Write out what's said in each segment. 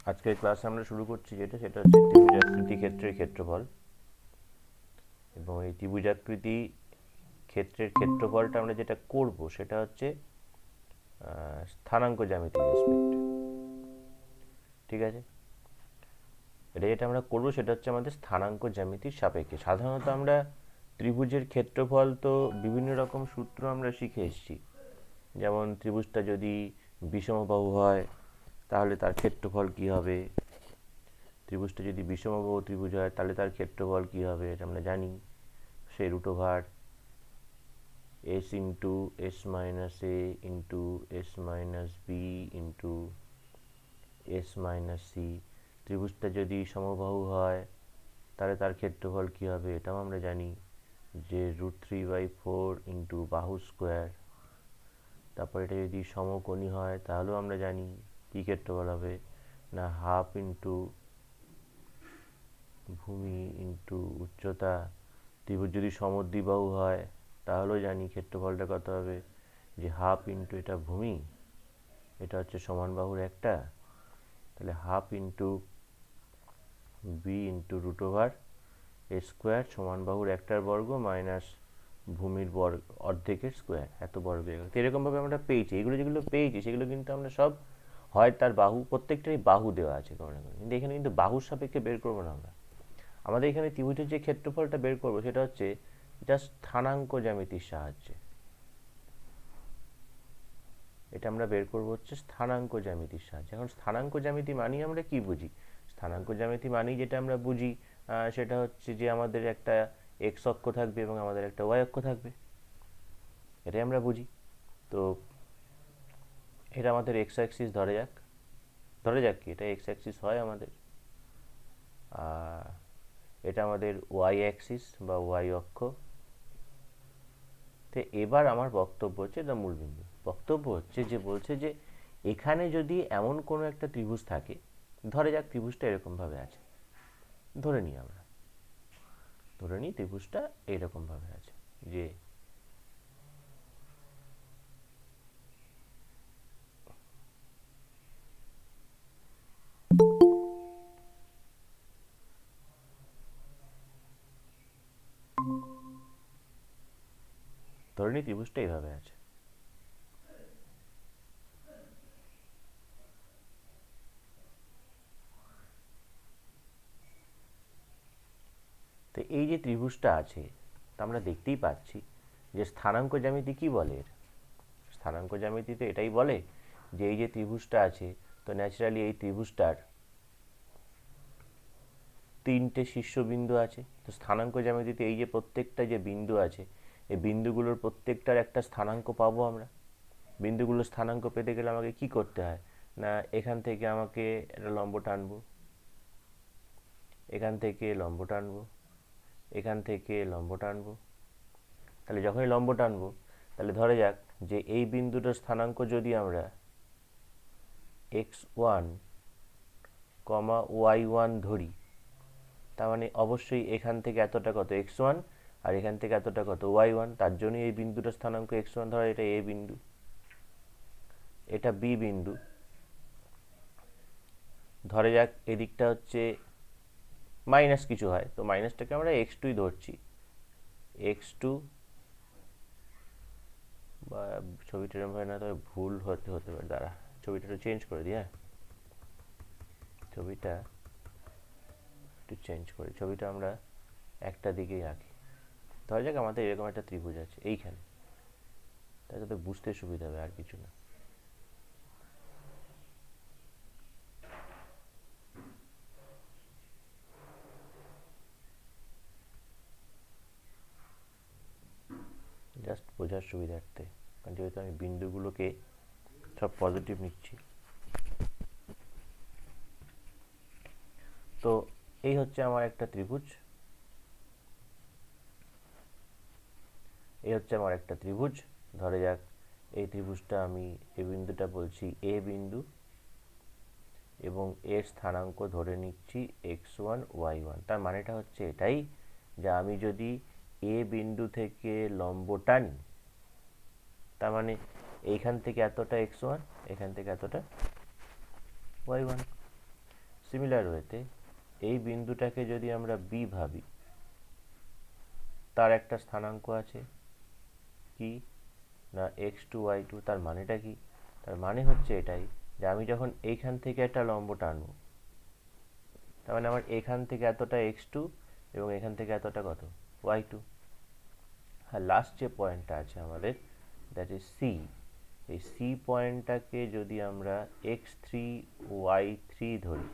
আজকের ক্লাস আমরা শুরু করছি সেটা হচ্ছে ত্রিভুজাকৃতি ক্ষেত্রের ক্ষেত্রফল। এবং এই ত্রিভুজাকৃতি ক্ষেত্রের ক্ষেত্রফলটা আমরা যেটা করব সেটা হচ্ছে স্থানাঙ্ক জ্যামিতির রেসপেক্টে। ঠিক আছে, এটা যেটা আমরা করব সেটা হচ্ছে আমাদের স্থানাঙ্ক জ্যামিতির সাপেক্ষে। সাধারণত আমরা ত্রিভুজের ক্ষেত্রফল তো বিভিন্ন রকম সূত্র আমরা শিখে এসেছি। যেমন ত্রিভুজটা যদি বিষমবাহু হয় তাহলে তার ক্ষেত্রফল কী হবে, ত্রিভুজটা যদি বিষমবাহু ত্রিভুজ হয় তাহলে তার ক্ষেত্রফল কী হবে এটা আমরা জানি। সে root over S into S minus A into S minus B into S minus C. ত্রিভুজটা যদি সমবাহু হয় তাহলে তার ক্ষেত্রফল কী হবে এটাও আমরা জানি, যে √3/4 ইন্টু বাহু স্কোয়ার। তারপর এটা যদি সমকোণী হয় তাহলেও আমরা জানি কী ক্ষেত্রফল হবে, না হাফ ইন্টু ভূমি ইন্টু উচ্চতা। ত্রিভুজ যদি সমদ্বিবাহু হয় তাহলেও জানি ক্ষেত্রফলটা কত হবে, যে হাফ ইন্টু এটা ভূমি, এটা হচ্ছে সমান বাহুর একটা, তাহলে half into b into root over a square সমান বাহুর একটার বর্গ মাইনাস ভূমির বর্গ অর্ধেকের স্কোয়ার, এত বর্গ হয়ে গেল। তো এরকমভাবে আমরা পেয়েছি, এগুলো যেগুলো পেয়েছি সেগুলো কিন্তু আমরা সব হয় তার বাহু, প্রত্যেকটারই বাহু দেওয়া আছে কোনো না কোনো, কিন্তু এখানে কিন্তু বাহুর সাপেক্ষে বের করবো না আমরা। আমাদের এখানে ত্রিভুজের যে ক্ষেত্রফলটা বের করবো সেটা হচ্ছে জাস্ট স্থানাঙ্ক জ্যামিতির সাহায্যে। এটা আমরা বের করবো হচ্ছে স্থানাঙ্ক জ্যামিতির সাহায্যে। এখন স্থানাঙ্ক জ্যামিতি মানেই আমরা কি বুঝি? স্থানাঙ্ক জ্যামিতি মানেই যেটা আমরা বুঝি সেটা হচ্ছে যে আমাদের একটা এক্স অক্ষ থাকবে এবং আমাদের একটা ওয়াই অক্ষ থাকবে, এটাই আমরা বুঝি। তো এটা আমাদের এক্স অ্যাক্সিস ধরে যাক কি এটা এক্স অ্যাক্সিস হয় আমাদের, এটা আমাদের ওয়াই অ্যাক্সিস বা ওয়াই অক্ষ। তো এবার আমার বক্তব্য হচ্ছে, এটা মূল বিন্দু, বক্তব্য হচ্ছে যে বলছে যে এখানে যদি এমন কোনো একটা ত্রিভুজ থাকে, ধরে যাক ত্রিভুজটা এরকমভাবে আছে, ধরে নিই আমরা, ধরে নিই ত্রিভুজটা এরকমভাবে আছে, যে ধরে নিই ত্রিভুজটা এইভাবে আছে। তো এই যে ত্রিভুজটা আছে তা আমরা দেখতেই পাচ্ছি যে স্থানাঙ্ক জ্যামিতি কি বলে এর? স্থানাঙ্ক জ্যামিতিতে এটাই বলে যে এই যে ত্রিভুজটা আছে, তো ন্যাচারালি এই ত্রিভুজটার তিনটে শীর্ষবিন্দু আছে। তো স্থানাঙ্ক জ্যামিতিতে এই যে প্রত্যেকটা যে বিন্দু আছে, এই বিন্দুগুলোর প্রত্যেকটার একটা স্থানাঙ্ক পাবো আমরা। বিন্দুগুলোর স্থানাঙ্ক পেতে গেলে আমাকে কি করতে হয়, না এখান থেকে আমাকে একটা লম্ব টানবো, এখান থেকে লম্ব টানবো, এখান থেকে লম্ব টানবো। তাহলে যখনই লম্ব টানবো তাহলে ধরে যাক যে এই বিন্দুটার স্থানাঙ্ক যদি আমরা x1, y1 ধরি, তার মানে অবশ্যই এখান থেকে এতটা কত x1 আর এখান থেকে এতটা কত y1, তার জন্য এই বিন্দুটার স্থানাঙ্ক x1 ধরা, এটা a বিন্দু, এটা b বিন্দু। ধরে যাক এদিকটা হচ্ছে মাইনাস কিছু হয়, তো মাইনাসটাকে আমরা x2 ধরছি, x2, বা ছবিটা এরকম হয় না, তবে ভুল হতে পারে, দাঁড়া ছবিটা একটু চেঞ্জ করে দিই। হ্যাঁ, ছবিটা একটু চেঞ্জ করি, ছবিটা আমরা একটা দিকেই আঁকি। ধরা যাক আমাদের এরকম একটা ত্রিভুজ আছে এইখানে, তাই যাতে বুঝতে সুবিধা হবে, আর কিছু না। জাস্ট বোঝার সুবিধার্থে, কারণ যেহেতু আমি বিন্দুগুলোকে সব পজিটিভ নিচ্ছি। তো এই হচ্ছে আমার একটা ত্রিভুজ, এই হচ্ছে আমার একটা ত্রিভুজ। ধরে যাক এই ত্রিভুজটা আমি এই বিন্দুটা বলছি এ বিন্দু, এবং এর স্থানাঙ্ক ধরে নিচ্ছি x1 y1। তার মানেটা হচ্ছে এটাই যে আমি যদি এ বিন্দু থেকে লম্ব টানি, তার মানে এইখান থেকে এতটা x1, এখান থেকে এতটা y1। সিমিলার ওয়েতে এই বিন্দুটাকে যদি আমরা বি ভাবি, তার একটা স্থানাঙ্ক আছে কি না x2 y2। তার মানেটা কি? তার মানে হচ্ছে এটাই যে আমি যখন এইখান থেকে একটা লম্ব টানবো, তার মানে আমার এখান থেকে এতটা x2 এবং এখান থেকে এতটা কত y2। আর লাস্ট যে পয়েন্টটা আছে আমাদের, দ্যাট ইজ সি। এই সি পয়েন্টটাকে যদি আমরা x3 y3 ধরি,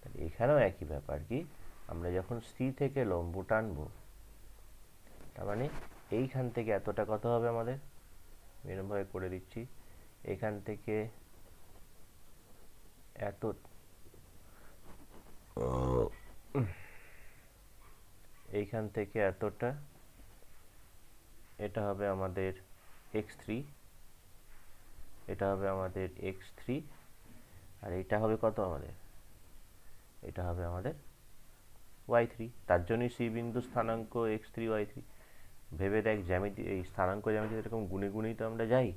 তাহলে এখানেও একই ব্যাপার কি, আমরা যখন সি থেকে লম্ব টানবো, তার মানে এইখান থেকে এতটা কত হবে আমাদের, এরকমভাবে করে দিচ্ছি, এখান থেকে এত এইখান থেকে এতটা, এটা হবে আমাদের x3, এটা হবে আমাদের x3, আর এটা হবে কত আমাদের, এটা হবে আমাদের y3। তার জন্যই সি বিন্দু স্থানাঙ্ক x3 y3। ভেবে দেখ, জ্যামিতি এই স্থানাঙ্ক জ্যামিতি এরকম গুণে গুণেই তো আমরা যাই।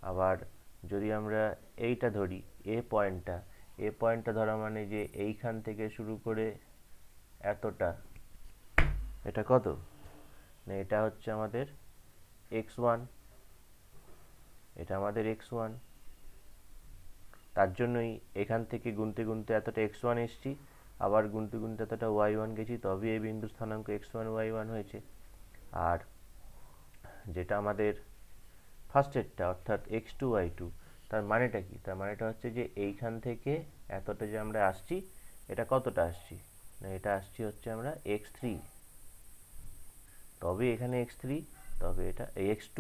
আবার যদি আমরা এইটা ধরি, এ পয়েন্টটা ধরা মানে যে এইখান থেকে শুরু করে এতটা, এটা কত না, এটা হচ্ছে আমাদের x1, এটা আমাদের x1। তার জন্যই এখান থেকে গুনতে গুনতে এতটা x1 এসছি, আবার গুনতে গুনতে এতটা y1 গেছি, তবে এই বিন্দু স্থানাঙ্ক x1 y1 হয়েছে। আর যেটা আমাদের ফার্স্টেরটা অর্থাৎ x2 y2, তার মানেটা কি? তার মানেটা হচ্ছে যে এইখান থেকে এতটা যে আমরা আসছি, এটা কতটা আসছি না, এটা আসছি হচ্ছে আমরা x3, তবে এখানে x3, তবে এটা x2,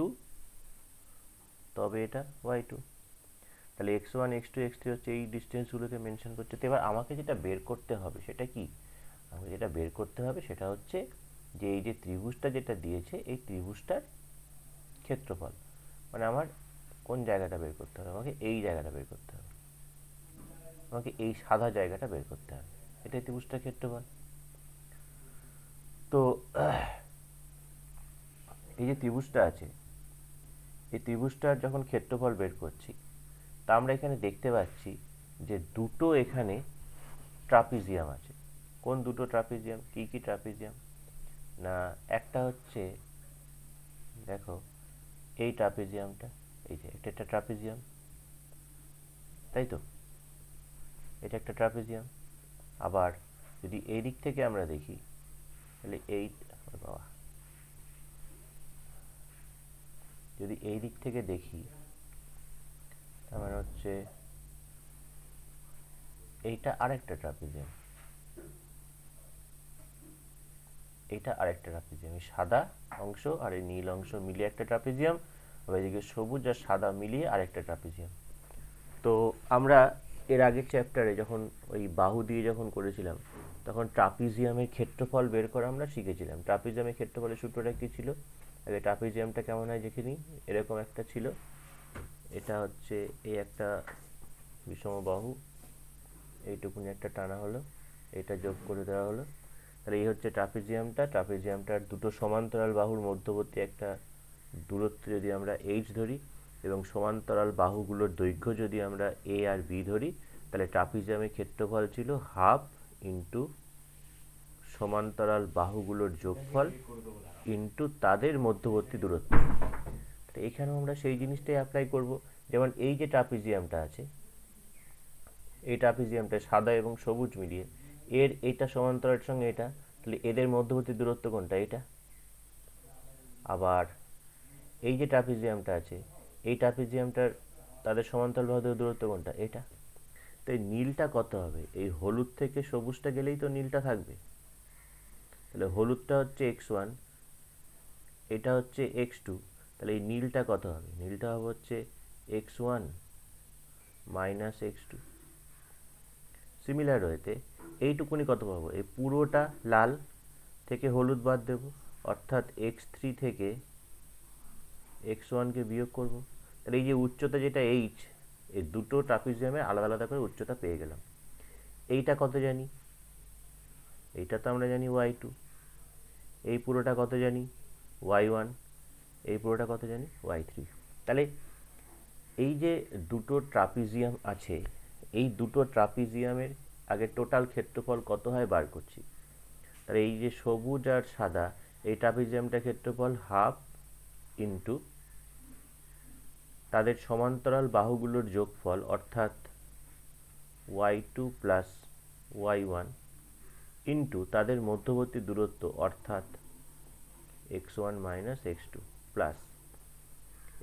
তবে এটা y2। তাহলে x1 x2 x3 হচ্ছে এই ডিস্টেন্সগুলোকে মেনশন করছে। তো এবার আমাকে যেটা বের করতে হবে সেটা কি, আমাকে যেটা বের করতে হবে সেটা হচ্ছে যে এই যে ত্রিভুজটা যেটা দিয়েছে, এই ত্রিভুজটার ক্ষেত্রফল। মানে আমার কোন জায়গাটা বের করতে হবে, আমাকে এই জায়গাটা বের করতে হবে, আমাকে এই সাদা জায়গাটা বের করতে হবে, এটাই ত্রিভুজটার ক্ষেত্রফল। তো এই যে ত্রিভুজটা আছে, এই ত্রিভুজটার যখন ক্ষেত্রফল বের করছি, তা আমরা এখানে দেখতে পাচ্ছি যে দুটো এখানে ট্রাপিজিয়াম আছে। কোন দুটো ট্রাপিজিয়াম, কি কি ট্রাপিজিয়াম না, একটা হচ্ছে দেখো এই ট্রাপিজিয়ামটা, এই যে এটা একটা ট্রাপিজিয়াম, তাই তো, এটা একটা ট্রাপিজিয়াম। আবার যদি এই দিক থেকে আমরা দেখি, তাহলে এই বাবা, যদি এই দিক থেকে দেখি, তার মানে হচ্ছে এইটা আরেকটা ট্রাপিজিয়াম, এটা আরেকটা ট্রাপিজিয়াম। এই সাদা অংশ আর এই নীল অংশ মিলিয়ে একটা ট্রাপিজিয়াম, আবার এদিকে সবুজ আর সাদা মিলিয়ে আরেকটা ট্রাপিজিয়াম। তো আমরা এর আগের চ্যাপ্টারে যখন ওই বাহু দিয়ে যখন করেছিলাম, তখন ট্রাপিজিয়ামের ক্ষেত্রফল বের করা আমরা শিখেছিলাম। ট্রাপিজিয়ামের ক্ষেত্রফলের সূত্রটা কি ছিল, আগে ট্রাপিজিয়ামটা কেমন হয় দেখে নিই। এরকম একটা ছিল, এটা হচ্ছে এই একটা বিষম বাহু, এইটুকুনি একটা টানা হলো, এটা যোগ করে দেওয়া হলো, তাহলে এই হচ্ছে ট্রাপিজিয়ামটা। ট্রাপিজিয়ামটার দুটো সমান্তরাল বাহুর মধ্যবর্তী একটা দূরত্ব যদি আমরা h ধরি, এবং সমান্তরাল বাহুগুলোর দৈর্ঘ্য যদি আমরা a আর b ধরি, তাহলে ট্রাপিজিয়ামের ক্ষেত্রফল ছিল হাফ ইন্টু সমান্তরাল বাহুগুলোর যোগফল ইন্টু তাদের মধ্যবর্তী দূরত্ব। তো এখানেও আমরা সেই জিনিসটাই অ্যাপ্লাই করব। যেমন এই যে ট্রাপিজিয়ামটা আছে, এই ট্রাপিজিয়ামটা সাদা এবং সবুজ মিলিয়ে, এর এটা সমান্তরালের সঙ্গে এটা, তাহলে এদের মধ্যবর্তী দূরত্ব কোনটা, এটা। আবার এই যে ট্রাপিজিয়ামটা আছে, এই ট্রাপিজিয়ামটার তাদের সমান্তরাল বাহুদের দূরত্ব কোনটা, এটা। তো এই নীলটা কত হবে, এই হলুদ থেকে সবুজটা গেলেই তো নীলটা থাকবে। তাহলে হলুদটা হচ্ছে x1, এটা হচ্ছে x2, তাহলে এই নীলটা কত হবে, নীলটা হবে হচ্ছে x1 মাইনাস x2। সিমিলার ওয়েতে এইটুকুনি কত পাবো, এই পুরোটা লাল থেকে হলুদ বাদ দেব, অর্থাৎ x3 থেকে x1কে বিয়োগ করব। তাহলে এই যে উচ্চতা যেটা h, এই দুটো ট্রাপিজিয়ামের আলাদা আলাদা করে উচ্চতা পেয়ে গেলাম। এইটা কত জানি, এইটা তো আমরা জানি y2, এই পুরোটা কত জানি y1, এই পুরোটা কত জানি y3। তাহলে এই যে দুটো ট্রাপিজিয়াম আছে, এই দুটো ট্রাপিজিয়ামের আগে টোটাল ক্ষেত্রফল কত হয় বার করছি। তাহলে এই যে সবুজ আর সাদা এই ট্রাপিজিয়ামটার ক্ষেত্রফল হাফ ইন্টু তাদের সমান্তরাল বাহুগুলোর যোগফল অর্থাৎ y2 প্লাস y1 ইন্টু তাদের মধ্যবর্তী দূরত্ব অর্থাৎ x1 মাইনাস x2 প্লাস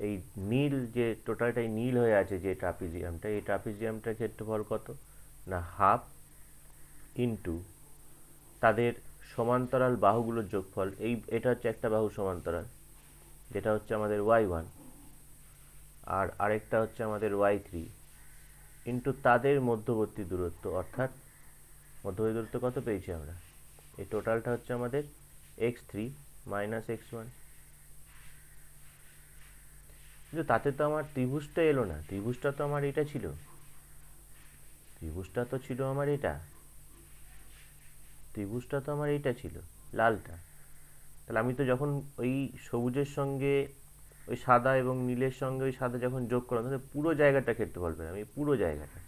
এই নীল যে টোটালটাই নীল হয়ে আছে যে ট্রাপিজিয়ামটা, এই ট্রাপিজিয়ামটার ক্ষেত্রফল কত না হাফ ইন্টু তাদের সমান্তরাল বাহুগুলোর যোগফল, এটা হচ্ছে একটা বাহু সমান্তরাল যেটা হচ্ছে আমাদের y1 আর আরেকটা হচ্ছে আমাদের y3 ইন্টু তাদের মধ্যবর্তী দূরত্ব অর্থাৎ মধ্যবর্তী দূরত্ব কত পেয়েছি আমরা, এই টোটালটা হচ্ছে আমাদের x3 মাইনাস x1। কিন্তু তাতে তো আমার ত্রিভুজটা এলো না, ত্রিভুজটা তো আমার এটা ছিল, ত্রিভুজটা তো ছিল আমার এটা, ত্রিভুজটা তো আমার এইটা ছিল লালটা। তাহলে আমি তো যখন ওই সবুজের সঙ্গে ওই সাদা এবং নীলের সঙ্গে ওই সাদা যখন যোগ করলাম তাহলে পুরো জায়গাটা ক্ষেত্রফল পেলাম, এই পুরো জায়গাটা।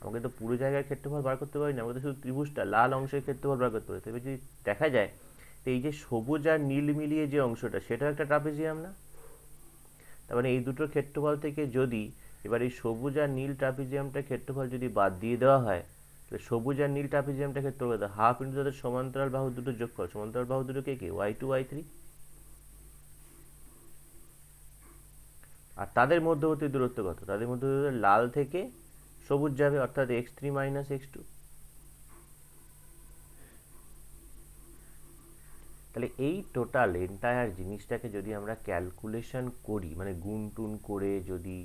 আমাকে তো পুরো জায়গার ক্ষেত্রফল বার করতে পারি না, আমাকে তো শুধু ত্রিভুজটা লাল অংশের ক্ষেত্রফল বার করতে পারি। তবে যদি দেখা যায় তো এই যে সবুজ আর নীল মিলিয়ে যে অংশটা সেটাও একটা ট্রাপিজিয়াম না? তার মানে এই দুটোর ক্ষেত্রফল থেকে যদি এবার এই সবুজ আর নীল ট্রাপিজিয়ামটার ক্ষেত্রফল যদি বাদ দিয়ে দেওয়া হয় তাহলে সবুজ আর নীল ট্রাপিজিয়ামটার ক্ষেত্রফল হাফ ইন্টু তাদের সমান্তরাল বাহু দুটো যোগফল, সমান্তরাল বাহু দুটো কে কে y2 y3 আর তাদের মধ্যবর্তী দূরত্ব কত, তাদের মধ্যবর্তী দূরত্ব লাল থেকে সবুজ যাবে অর্থাৎ x3 মাইনাস x2। তাহলে এই টোটাল এন্টায়ার জিনিসটাকে যদি আমরা ক্যালকুলেশন করি মানে গুণ টুন করে যদি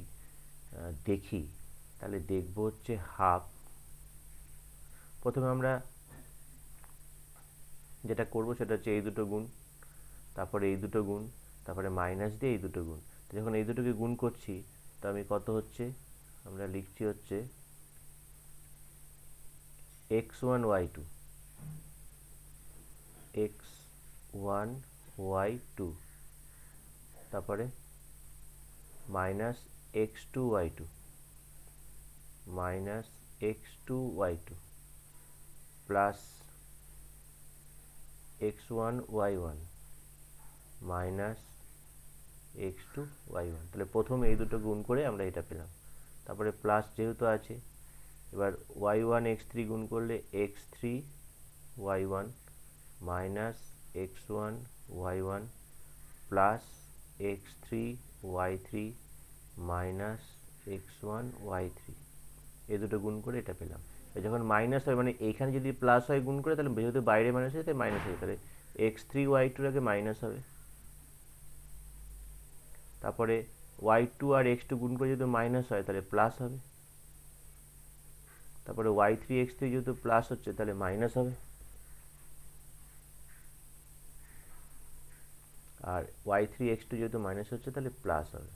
দেখি তাহলে দেখব হচ্ছে হাফ। প্রথমে আমরা যেটা করব সেটা হচ্ছে এই দুটো গুণ, তারপরে এই দুটো গুণ, তারপরে মাইনাস দিয়ে এই দুটো গুণ। তো যখন এই দুটোকে গুণ করছি তো আমি কত হচ্ছে আমরা লিখছি হচ্ছে x1 y2 x1 y2 তারপরে minus x2 y2 minus x2 y2 plus x1 y1 minus x2 y1। তাহলে প্রথম এই দুটো গুণ করে আমরা এটা পেলাম, তারপরে প্লাস যেহেতু আছে এবার y1 x3 গুণ করলে x3 y1 minus x1 y1 plus x3 y3 minus x1 y3 এই দুটো গুণ করে এটা পেলাম। যখন মাইনাস হয় মানে এইখানে যদি প্লাস হয় গুণ করে তাহলে যেহেতু বাইরে মাইনাস হয় তাই মাইনাস হয়, তাহলে x3 y2 এর আগে মাইনাস হবে, তারপরে y2 আর x2 গুণ করে যদি মাইনাস হয় তাহলে প্লাস হবে, তারপরে y3 x3 যেহেতু প্লাস হচ্ছে তাহলে মাইনাস হবে, আর y3 x2 যেহেতু মাইনাস হচ্ছে তাহলে প্লাস হবে।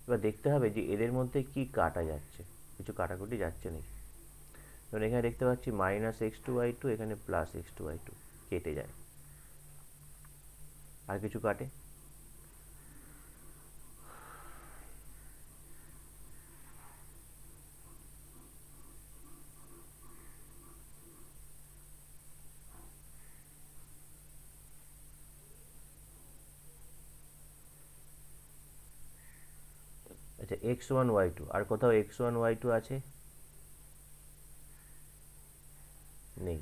এবার দেখতে হবে যে এদের মধ্যে কি কাটা যাচ্ছে, কিছু কাটাকুটি যাচ্ছে নাকি। যেমন এখানে দেখতে পাচ্ছি মাইনাস x2 y2, এখানে প্লাস x2 y2 কেটে যায়। আর কিছু কাটে, আচ্ছা x1 y2 আর কোথাও x1 y2 আছে নেই,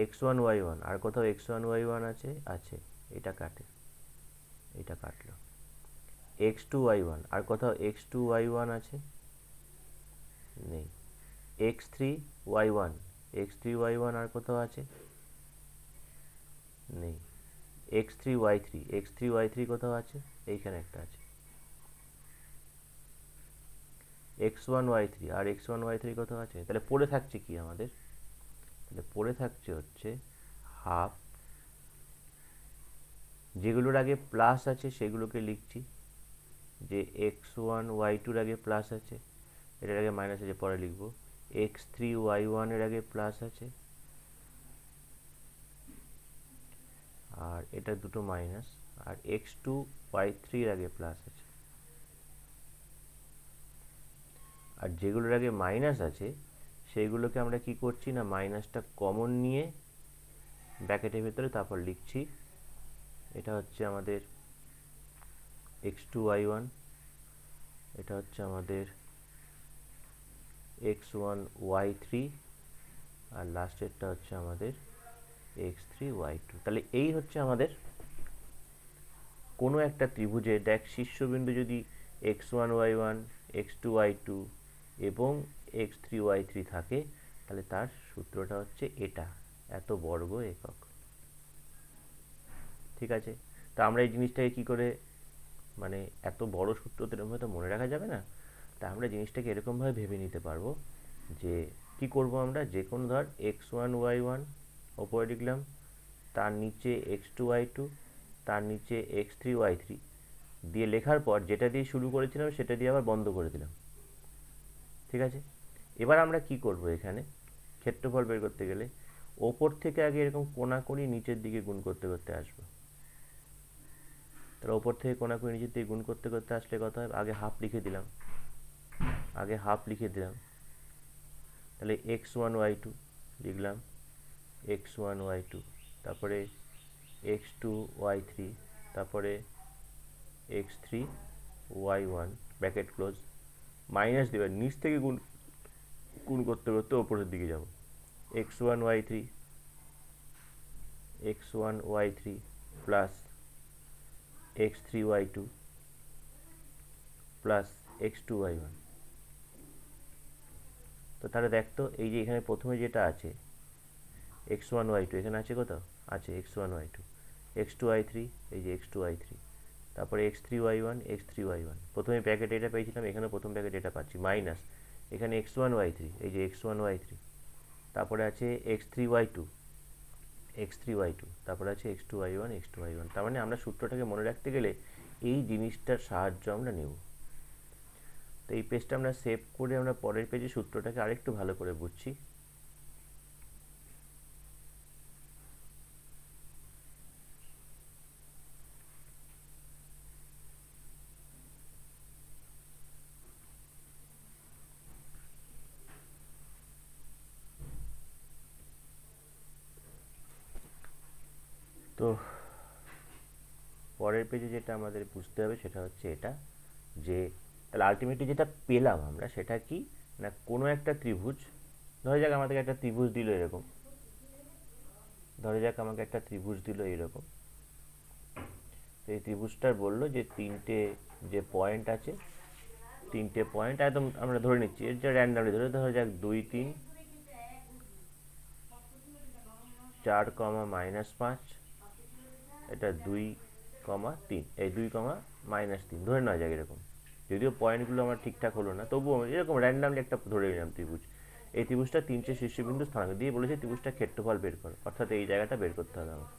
x1 y1 আর কোথাও x1 y1 আছে আছে, এটা কাটে, এটা কাটলো। x2 y1 আর কোথাও x2 y1 আছে নেই, x3 y1 x3 y1 আর কোথাও আছে নেই, x3 y3 x3 y3 কোথাও আছে, এইখানে একটা আছে, x1 y3 আর x1 y3 কোথাও আছে। তাহলে পড়ে থাকছে কি আমাদের, তাহলে পড়ে থাকছে হচ্ছে হাফ, যেগুলোর আগে প্লাস আছে সেগুলোকে লিখছি, যে x1 y2 এর আগে প্লাস আছে, এটার আগে মাইনাস আছে পরে লিখবো, x3 y1 এর আগে প্লাস আছে আর এটা দুটো মাইনাস, আর x2 y3 এর আগে প্লাস আছে। আর যেগুলোর আগে মাইনাস আছে সেইগুলোকে আমরা কি করছি না মাইনাসটা কমন নিয়ে ব্র্যাকেটের ভেতরে তারপর লিখছি এটা হচ্ছে আমাদের x2 y1, এটা হচ্ছে আমাদের x1 y3, আর লাস্টেরটা হচ্ছে আমাদের x3 y2। তাহলে এই হচ্ছে আমাদের কোনো একটা ত্রিভুজে দেখ শীর্ষবিন্দু যদি x1 y1, x2 y2 এবং x3 y3 থাকে তাহলে তার সূত্রটা হচ্ছে এটা, এত বর্গ একক। ঠিক আছে, তো আমরা এই জিনিসটাকে কি করে মানে এত বড় সূত্র তো এরকম হয়তো মনে রাখা যাবে না, তা আমরা জিনিসটাকে এরকমভাবে ভেবে নিতে পারবো যে কি করব আমরা, যে কোনো ধর x1 y1 ওপরে লিখলাম, তার নিচে x2 y2, তার নিচে x3 y3 দিয়ে লেখার পর যেটা দিয়ে শুরু করেছিলাম সেটা দিয়ে আবার বন্ধ করে দিলাম। ঠিক আছে, এবার আমরা কি করব, এখানে ক্ষেত্রফল বের করতে গেলে ওপর থেকে আগে এরকম কোণাকুণি নিচের দিকে গুণ করতে করতে আসবো। তাহলে ওপর থেকে কোণাকুণি নিচের দিকে গুণ করতে করতে আসলে কত হয়, আগে হাফ লিখে দিলাম, তাহলে x1 y2 লিখলাম, x1 y2, তারপরে x2 y3, তারপরে x3 y1 bracket close, minus দেবে, নিচ থেকে গুণ করতে করতে ওপরের দিকে যাব, x1 y3 plus x3 y2 plus x2 y1। তো তাহলে দেখতো এই যে এখানে প্রথমে যেটা আছে x1 y2, এখানে আছে কোথাও আছে x1 y2, x2 y3, এই যে x2 y3, তারপরে x3 y1, প্রথমে প্যাকেট এটা পেয়েছিলাম, এখানে প্রথম প্যাকেট এটা পাচ্ছি, মাইনাস এখানে x1 y3, এই যে x1 y3, তারপরে আছে x3 y2, তারপরে আছে x2 y1, তার মানে আমরা সূত্রটাকে মনে রাখতে গেলে এই জিনিসটার সাহায্য আমরা নেব। তো এই পেজটা আমরা সেভ করে আমরা পরের পেজে সূত্রটাকে আরেকটু ভালো করে বুঝছি। তো পরের পেজে যেটা আমাদের বুঝতে হবে সেটা হচ্ছে এটা, যে তাহলে আলটিমেটলি যেটা পেলাম আমরা সেটা কি না, কোনো একটা ত্রিভুজ, ধরা যাক আমাদের একটা ত্রিভুজ দিল এরকম, এই ত্রিভুজটার বললো যে তিনটে যে পয়েন্ট আছে, তিনটে পয়েন্ট একদম আমরা ধরে নিচ্ছি, এর যা র্যান্ডামলি ধরে ধরা যাক 2 3 4 -5, এটা 2, 3, এই 2, -3 ধরে নেওয়া যাক এরকম, যদিও পয়েন্টগুলো আমার ঠিকঠাক হলো না, তবুও এরকম র্যান্ডামলি একটা ধরে নিলাম ত্রিভুজ। এই ত্রিভুজটা তিনটে শীর্ষবিন্দু স্থানাঙ্ক দিয়ে বলেছে ত্রিভুজটা ক্ষেত্রফল বের করো, অর্থাৎ এই জায়গাটা বের করতে হবে আমার।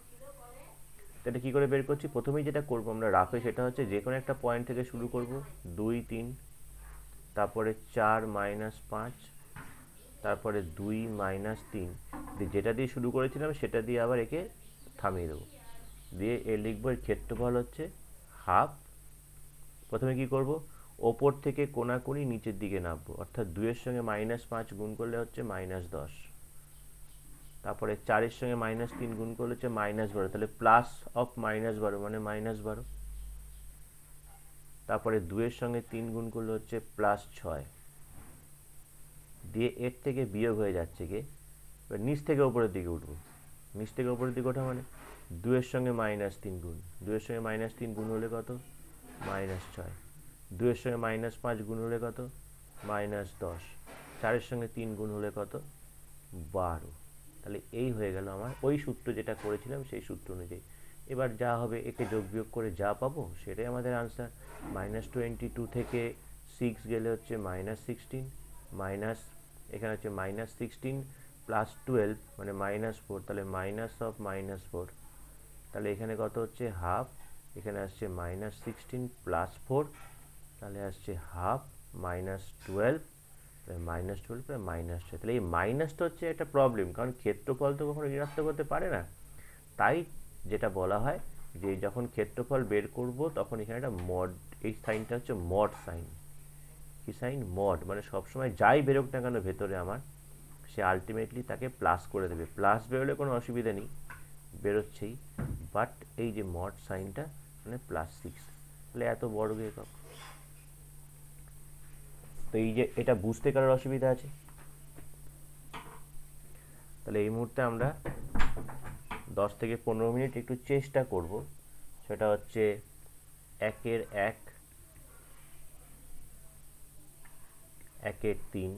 এটা কী করে বের করছি, প্রথমেই যেটা করবো আমরা রাফে সেটা হচ্ছে যে কোনো একটা পয়েন্ট থেকে শুরু করব, 2 3, তারপরে 4 -5, তারপরে 2 -3, যেটা দিয়ে শুরু করেছিলাম সেটা দিয়ে আবার একে থামিয়ে দেবো, দিয়ে এ লিখবো এর ক্ষেত্রফল হচ্ছে হাফ। প্রথমে কি করব, ওপর থেকে কোণাকুণি নিচের দিকে নামবো, অর্থাৎ 2 এর সঙ্গে -5 গুণ করলে হচ্ছে -10, তারপরে 4 এর সঙ্গে -3 গুণ করলে হচ্ছে -12, তাহলে প্লাস অফ -12 মানে -12, তারপরে 2 এর সঙ্গে 3 গুণ করলে হচ্ছে +6, দিয়ে এর থেকে বিয়োগ হয়ে যাচ্ছে গিয়ে এবার নিচ থেকে উপরের দিকে উঠবো, নিচ থেকে উপরের দিকে ওঠা মানে 2 এর সঙ্গে -3 গুণ, 2 এর সঙ্গে -3 গুণ হলে কত, -6, 2 এর সঙ্গে -5 গুণ হলে কত, -10, 4 এর সঙ্গে 3 গুণ হলে কত, 12। তাহলে এই হয়ে গেল আমার ওই সূত্র যেটা করেছিলাম সেই সূত্র অনুযায়ী। এবার যা হবে একে যোগ বিয়োগ করে যা পাবো সেটাই আমাদের আনসার। -22 থেকে 6 গেলে হচ্ছে -16, মাইনাস এখানে হচ্ছে -16 প্লাস 12 মানে -4, তাহলে -4, তাহলে এখানে কত হচ্ছে হাফ, এখানে আসছে -16 প্লাস 4, তাহলে আসছে হাফ -12, -12 -6, তাহলে এই মাইনাসটা হচ্ছে একটা প্রবলেম, কারণ ক্ষেত্রফল তো কখনো ঋণাত্মক হতে পারে না। তাই যেটা বলা হয় যে যখন ক্ষেত্রফল বের করব তখন এখানে একটা মড, এই সাইনটা হচ্ছে মড সাইন, কি সাইন? মড। মানে সবসময় যাই বেরোক না কেন ভেতরে আমার, সে আলটিমেটলি তাকে প্লাস করে দেবে। প্লাস বেরোলে কোনো অসুবিধা নেই, বেরোচ্ছেই, বাট এই যে মড সাইনটা মানে +6, তাহলে এত বর্গ একক। তো এই যে এটা বুঝতে কারোর অসুবিধা আছে? তাহলে এই মুহূর্তে আমরা 10 থেকে 15 মিনিট একটু চেষ্টা করব, সেটা হচ্ছে 1 1, 1 3,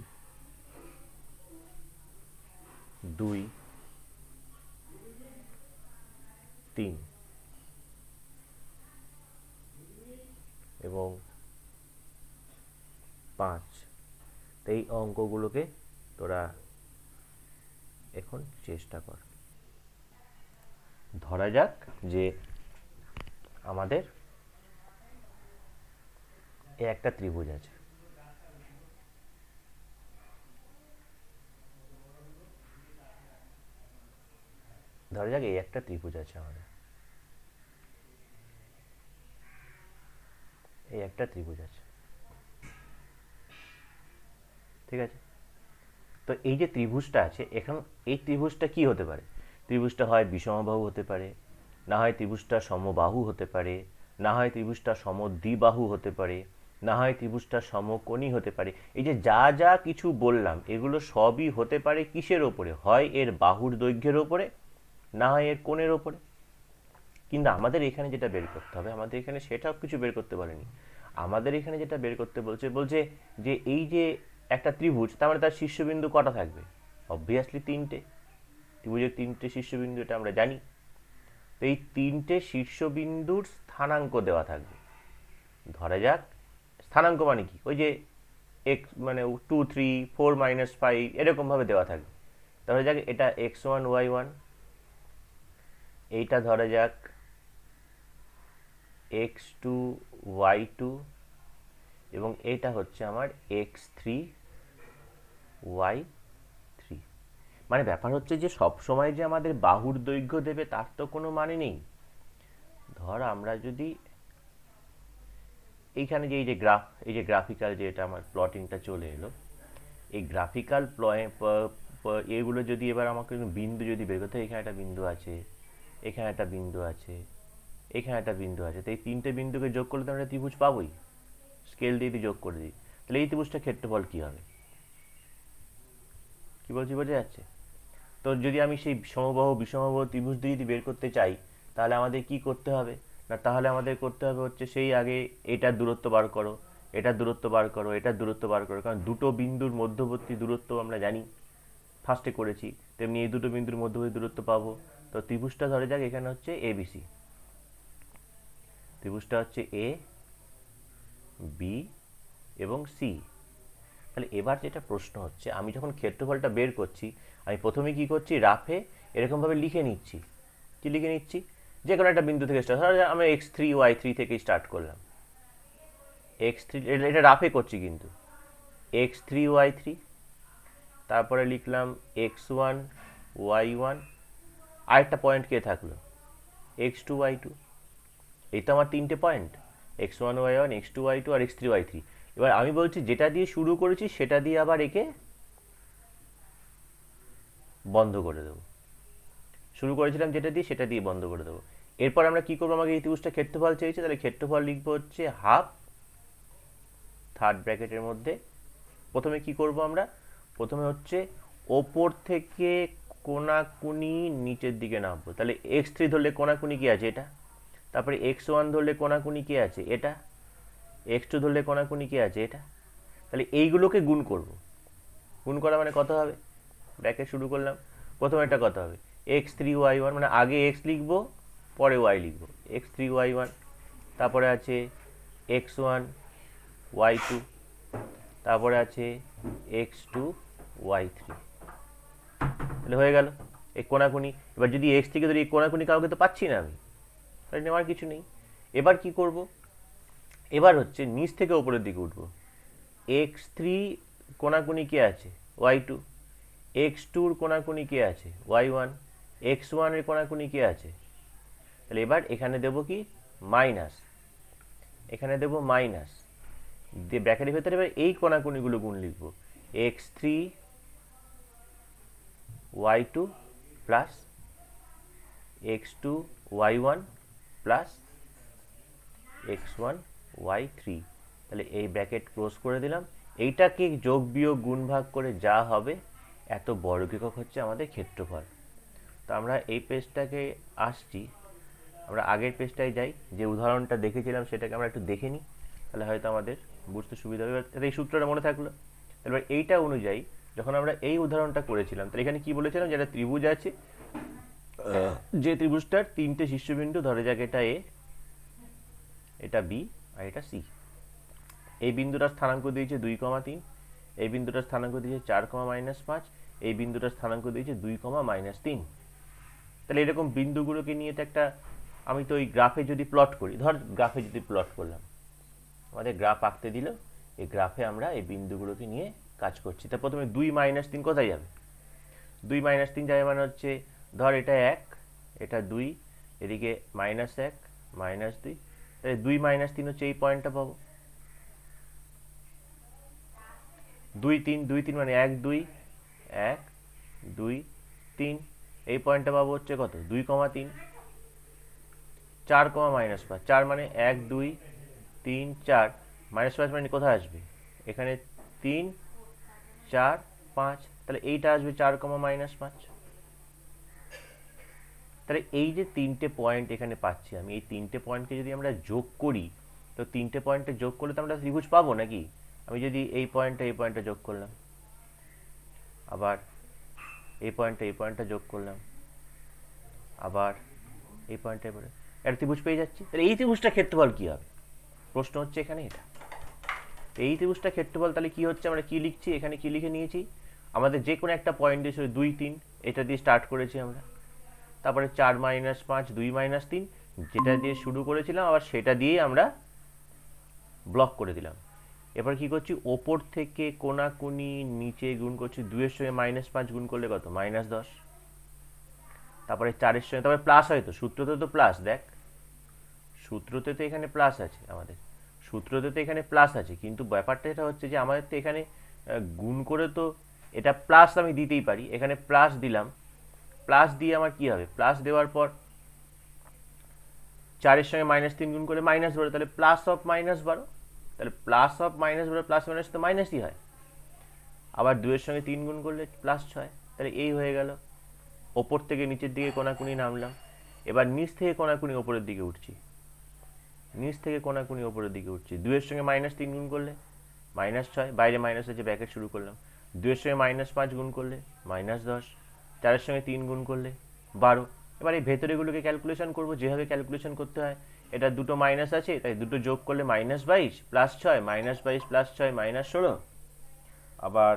2 3 এবং 5। তো এই অঙ্কগুলোকে তোরা এখন চেষ্টা কর। ধরা যাক যে আমাদের একটা ত্রিভুজ আছে, ধরা যাক এই একটা ত্রিভুজ আছে আমাদের, এই একটা ত্রিভুজ আছে, ঠিক আছে? তো এই যে ত্রিভুজটা আছে, এখন এই ত্রিভুজটা কি হতে পারে? ত্রিভুজটা হয় বিষমবাহু হতে পারে, না হয় ত্রিভুজটা সমবাহু হতে পারে, না হয় ত্রিভুজটা সমদ্বিবাহু হতে পারে, না হয় ত্রিভুজটা সমকোণী হতে পারে। এই যে যা যা কিছু বললাম এগুলো সবই হতে পারে কিসের ওপরে? হয় এর বাহুর দৈর্ঘ্যের ওপরে, না হয় এর কোণের ওপরে। কিন্তু আমাদের এখানে যেটা বের করতে হবে, আমাদের এখানে সেটাও কিছু বের করতে বলেনি। আমাদের এখানে যেটা বের করতে বলছে, বলছে যে এই যে একটা ত্রিভুজ, তার মানে তার শীর্ষবিন্দু কটা থাকবে? অবভিয়াসলি 3টে। ত্রিভুজের 3টে শীর্ষবিন্দু, এটা আমরা জানি। তো এই 3টে শীর্ষবিন্দুর স্থানাঙ্ক দেওয়া থাকবে। ধরা যাক স্থানাঙ্ক মানে কি, ওই যে এক্স মানে 2 3 4 -5 এরকম ভাবে দেওয়া থাকবে। ধরা যাক এটা x1 y1, এইটা ধরা যাক x2 y2, এবং এটা হচ্ছে আমার x3 y3। মানে ব্যাপার হচ্ছে যে সব সময় যে আমাদের বাহুর দৈর্ঘ্য দেবে তার তো কোনো মানে নেই। ধর আমরা যদি এইখানে যে এই যে গ্রাফিক্যাল যে এটা আমার প্লটিংটা চলে এলো, এই গ্রাফিক্যাল এগুলো যদি এবার আমাকে বিন্দু যদি বের করতে, এখানে একটা বিন্দু আছে, এখানে একটা বিন্দু আছে, এখানে একটা বিন্দু আছে, তো এই 3টে বিন্দুকে যোগ করলে তো আমরা ত্রিভুজ পাবোই। স্কেল দিয়ে যোগ করে দিই, তাহলে এই ত্রিভুজটা ক্ষেত্রফল কি হবে? কি বলছি, বোঝা যাচ্ছে? তো যদি আমি সেই সমবাহু বিষমবাহু ত্রিভুজ দিয়ে যদি বের করতে চাই, তাহলে আমাদের কি করতে হবে? না, তাহলে আমাদের করতে হবে হচ্ছে সেই আগে এটার দূরত্ব বার করো, এটার দূরত্ব বার করো, এটার দূরত্ব বার করো, কারণ দুটো বিন্দুর মধ্যবর্তী দূরত্ব আমরা জানি, ফার্স্টে করেছি, তেমনি এই দুটো বিন্দুর মধ্যবর্তী দূরত্ব পাবো। তো ত্রিভুজটা ধরে যাক এখানে হচ্ছে এবিসি, ত্রিভুজটা হচ্ছে এ বি এবং সি। তাহলে এবার যেটা প্রশ্ন হচ্ছে, আমি যখন ক্ষেত্রফলটা বের করছি, আমি প্রথমে কি করছি, রাফে এরকমভাবে লিখে নিচ্ছি। কি লিখে নিচ্ছি? যে কোনো একটা বিন্দু থেকে স্টার্ট, ধরো আমি x3 y3 থেকে স্টার্ট করলাম। x3, এটা রাফে করছি কিন্তু, x3 y3, তারপরে লিখলাম x1 y1, আরেকটা পয়েন্ট কে থাকলো x2 y2। এই তো আমার 3টে point, x1 y1, x2 y2 আর x3 y3। এবার আমি বলছি যেটা দিয়ে শুরু করেছি সেটা দিয়ে আবার একে বন্ধ করে দেবো। শুরু করেছিলাম যেটা দিয়ে, সেটা দিয়ে বন্ধ করে দেবো। এরপর আমরা কি করবো, আমাকে এই ত্রিভুজটা ক্ষেত্রফল চেয়েছে, তাহলে ক্ষেত্রফল লিখবো হচ্ছে হাফ, থার্ড ব্র্যাকেটের মধ্যে। প্রথমে কি করব আমরা, প্রথমে হচ্ছে ওপর থেকে কোনাকুনি নিচের দিকে নামবো। তাহলে x3 ধরলে কোনাকুনি কি আছে? এটা। তারপরে x1 ধরলে কোনাকুনি কি আছে? এটা। x2 ধরলে কোনাকুনি কি আছে? এটা। তাহলে এইগুলোকে গুণ করব। গুণ করা মানে কত হবে? ব্র্যাকেট শুরু করলাম, প্রথমে একটা কত হবে, x3 y1, মানে আগে x লিখবো পরে y লিখবো, x3 y1, তারপরে আছে x1 y2, তারপরে আছে x2 y3। তাহলে হয়ে গেল এই কোনাকুনি। এবার যদি x থেকে ধরি, এই কোনাকুনি কাউকে তো পাচ্ছি না আমি, তাহলে নেওয়ার কিছু নেই। এবার কি করব, এবার হচ্ছে নিচ থেকে উপরের দিকে উঠবো। x3 কোনাকুনি কে আছে? y2। x2 এর কোনাকুনি কে আছে? y1। x1 এর কোনাকুনি কে আছে? তাহলে এবার এখানে দেব কি, মাইনাস, এখানে দেব মাইনাস, দিয়ে ব্র্যাকেটের ভেতরে এবার এই কোণাকুণিগুলো গুণ লিখবো, x3 y2 plus x2 y1 plus x1 y3। তাহলে এই ব্র্যাকেট ক্লোজ করে দিলাম। এইটাকে যোগ বিয়োগ গুণ ভাগ করে যা হবে এত বর্গ একক হচ্ছে আমাদের ক্ষেত্রফল। তো আমরা এই পেজটাকে আসছি, আমরা আগের পেজটায় যাই, যে উদাহরণটা দেখেছিলাম সেটাকে আমরা একটু দেখে নিই, তাহলে হয়তো আমাদের বুঝতে সুবিধা হবে। এই সূত্রটা মনে থাকলো। এবার এইটা অনুযায়ী যখন আমরা এই উদাহরণটা করেছিলাম, তাহলে এখানে কি বলেছিলাম, যেটা ত্রিভুজ আছে, যে ত্রিভুজটার তিনটে শীর্ষবিন্দু, ধরে যাক এটা এ, এটা বি আর এটা সি। এই বিন্দুটার স্থানাঙ্ক দিয়েছে 2,3, এই বিন্দুটার স্থানাঙ্ক দিয়েছে 4,-5, এই বিন্দুটার স্থানাঙ্ক দিয়েছে 2,-3। তাহলে এরকম বিন্দুগুলোকে নিয়ে তো একটা, আমি তো ওই গ্রাফে যদি প্লট করি, ধর গ্রাফে যদি প্লট করলাম, আমাদের গ্রাফ আঁকতে দিল, এই গ্রাফে আমরা এই বিন্দুগুলোকে নিয়ে কাজ করছি। তা প্রথমে 2-3 কোথায় যাবে? 2-3 যাবে মানে হচ্ছে, ধর এটা 1, এটা 2, এদিকে -1 -2, তাহলে 2-3 হচ্ছে এই পয়েন্টটা পাবো। 2-3 মানে 1 2 1 2 3, এই পয়েন্টটা পাবো হচ্ছে কত? 2,3। 4,-5, 4 মানে 1 2 3 4, -5 মানে কোথায় আসবে? এখানে 3 4 5, তাহলে এইটা আসবে 4,-5। তাহলে এই যে তিনটে পয়েন্ট এখানে পাচ্ছি আমি, এই তিনটে পয়েন্টকে যদি আমরা যোগ করি, তো তিনটে পয়েন্টে যোগ করলে তো আমরা ত্রিভুজ পাবো নাকি? আমি যদি এই পয়েন্টটা যোগ করলাম, আবার এই পয়েন্টটা যোগ করলাম, আবার এই পয়েন্টটা পরে একটা ত্রিভুজ পেয়ে যাচ্ছি। তাহলে এই ত্রিভুজটা ক্ষেত্রফল কি হবে? প্রশ্ন হচ্ছে এখানে এটা। এই ত্রিভুজটা ক্ষেত্রফল তাহলে কি হচ্ছে, আমরা কি লিখছি এখানে, কি লিখে নিয়েছি, আমাদের যে কোনো একটা পয়েন্ট দিয়ে 2-3, এটা দিয়ে স্টার্ট করেছি আমরা, তারপরে 4-5 2-3, যেটা দিয়ে শুরু করেছিলাম আবার সেটা দিয়েই আমরা ব্লক করে দিলাম। এবার কি করছি, ওপর থেকে কোণাকুনি নিচে গুণ করছি, 2 এর সঙ্গে -5 গুণ করলে কত? -10। তারপরে 4 এর সঙ্গে, তারপরে প্লাস, হয়তো সূত্রতে তো প্লাস, দেখ সূত্রতে তো এখানে প্লাস আছে, আমাদের সূত্রতে তো এখানে প্লাস আছে, কিন্তু ব্যাপারটা এটা হচ্ছে যে আমাদের তো এখানে গুণ করে তো এটা প্লাস আমি দিতেই পারি, এখানে প্লাস দিলাম, প্লাস দিয়ে আমার কি হবে, প্লাস দেওয়ার পর 4 এর সঙ্গে -3 গুণ করে -12, তাহলে প্লাস অফ -12, তাহলে প্লাস অফ -12, প্লাস মাইনাস তো মাইনাসই হয়। আবার 2 এর সঙ্গে 3 গুণ করলে +6, তাহলে এই হয়ে গেল। ওপর থেকে নিচের দিকে কোণাকুনি নামলাম, এবার নিচ থেকে কোণাকুনি ওপরের দিকে উঠছি, নিচ থেকে কোণাকুনি ওপরের দিকে উঠছি। 2 এর সঙ্গে -3 গুণ করলে -6, বাইরে মাইনাস আছে, ব্র্যাকেট শুরু করলাম। 2 এর সঙ্গে -5 গুণ করলে -10, 4 এর সঙ্গে 3 গুণ করলে 12। এবার এই ভেতরেগুলোকে ক্যালকুলেশন করব, যেভাবে ক্যালকুলেশন করতে হয়। এটা দুটো মাইনাস আছে, তাই দুটো যোগ করলে -22 +6, -22 +6 -16। আবার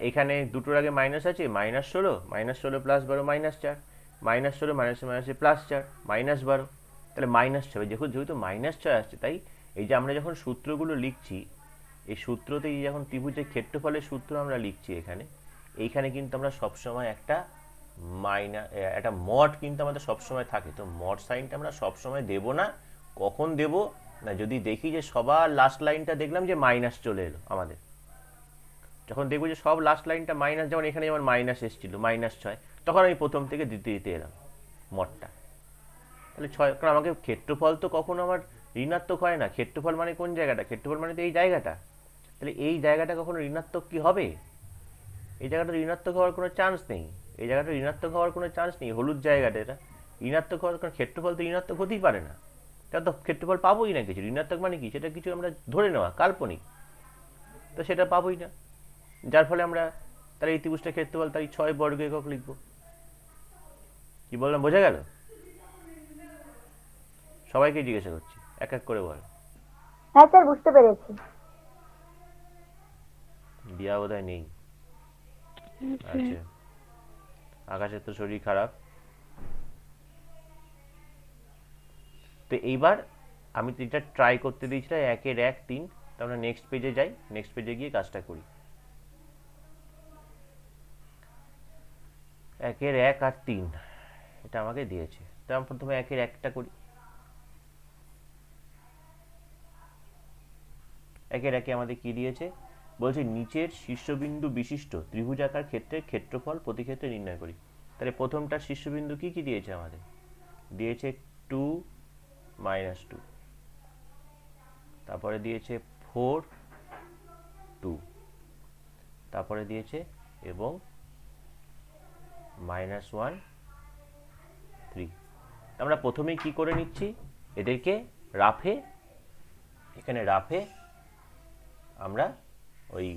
এখানে দুটোর আগে মাইনাস আছে, -16 -16 + 12 -4, -16 মাইনাসে +4 -12, তাহলে -6। যেহেতু -6 আসছে, তাই এই যে আমরা যখন সূত্রগুলো লিখছি, এই সূত্রতে এই যখন ত্রিভুজের ক্ষেত্রফলের সূত্র আমরা লিখছি এখানে, এইখানে কিন্তু আমরা সবসময় একটা একটা মড কিন্তু আমাদের সবসময় থাকে। তো মড সাইনটা আমরা সবসময় দেব না। কখন দেব না, যদি দেখি যে সবার লাস্ট লাইনটা দেখলাম যে মাইনাস চলে এলো আমাদের, যখন দেখবো যে সব লাস্ট লাইনটা মাইনাস, যেমন এখানে যেমন মাইনাস এসেছিল -6, তখন আমি প্রথম থেকে দিতে এলাম মডটা। তাহলে 6, কারণ আমাকে ক্ষেত্রফল তো কখনো আমার ঋণাত্মক হয় না। ক্ষেত্রফল মানে কোন জায়গাটা? ক্ষেত্রফল মানে তো এই জায়গাটা। তাহলে এই জায়গাটা কখনো ঋণাত্মক কি হবে? এই জায়গাটা ঋণাত্মক হওয়ার কোনো চান্স নেই। এই জায়গাটা ঋণাত্মক হওয়ার কোনো চান্স নেই, হলুদ জায়গাটা এটা ঋণাত্মক হওয়ার, কারণ ক্ষেত্রফল তো ঋণাত্মক হতেই পারে না। তাহলে তো ক্ষেত্রফল পাবোই না কিছু। ঋণাত্মক মানে কি, সেটা কিছু আমরা ধরে নেওয়া কাল্পনিক, তো সেটা পাবোই না। যার ফলে আমরা তাহলে এই ত্রিভুজটা ক্ষেত্রফল তাই 6 বর্গ একক লিখব। কি বললাম, বোঝা গেল? সবাইকে জিজ্ঞাসা করছি, এক এক করে বল। হ্যাঁ স্যার, বুঝতে পেরেছি। দিয়া বোধহয় নেই। আচ্ছা, আকাশের তো শরীর খারাপ। তো এইবার আমি এটা ট্রাই করতে দিয়েছিলাম 1 এর 1 3, তো আমরা নেক্সট পেজে যাই, নেক্সট পেজে গিয়ে কাজটা করি। 1 এর 1 আর 3 এটা আমাকে দিয়েছে, তো আমি প্রথমে 1 এর 1টা করি। একের একে আমাদের কি দিয়েছে, বলছে নিচের শীর্ষবিন্দু বিশিষ্ট ত্রিভুজাকার ক্ষেত্রের ক্ষেত্রফল প্রতি ক্ষেত্রে নির্ণয় করি। তাহলে প্রথমটার শীর্ষবিন্দু কি কি দিয়েছে আমাদের, দিয়েছে 2 -2, তারপরে দিয়েছে 4 2, তারপরে দিয়েছে এবং -1 3। আমরা প্রথমেই কি করে নিচ্ছি, এদেরকে রাফে, এখানে রাফে আমরা ওই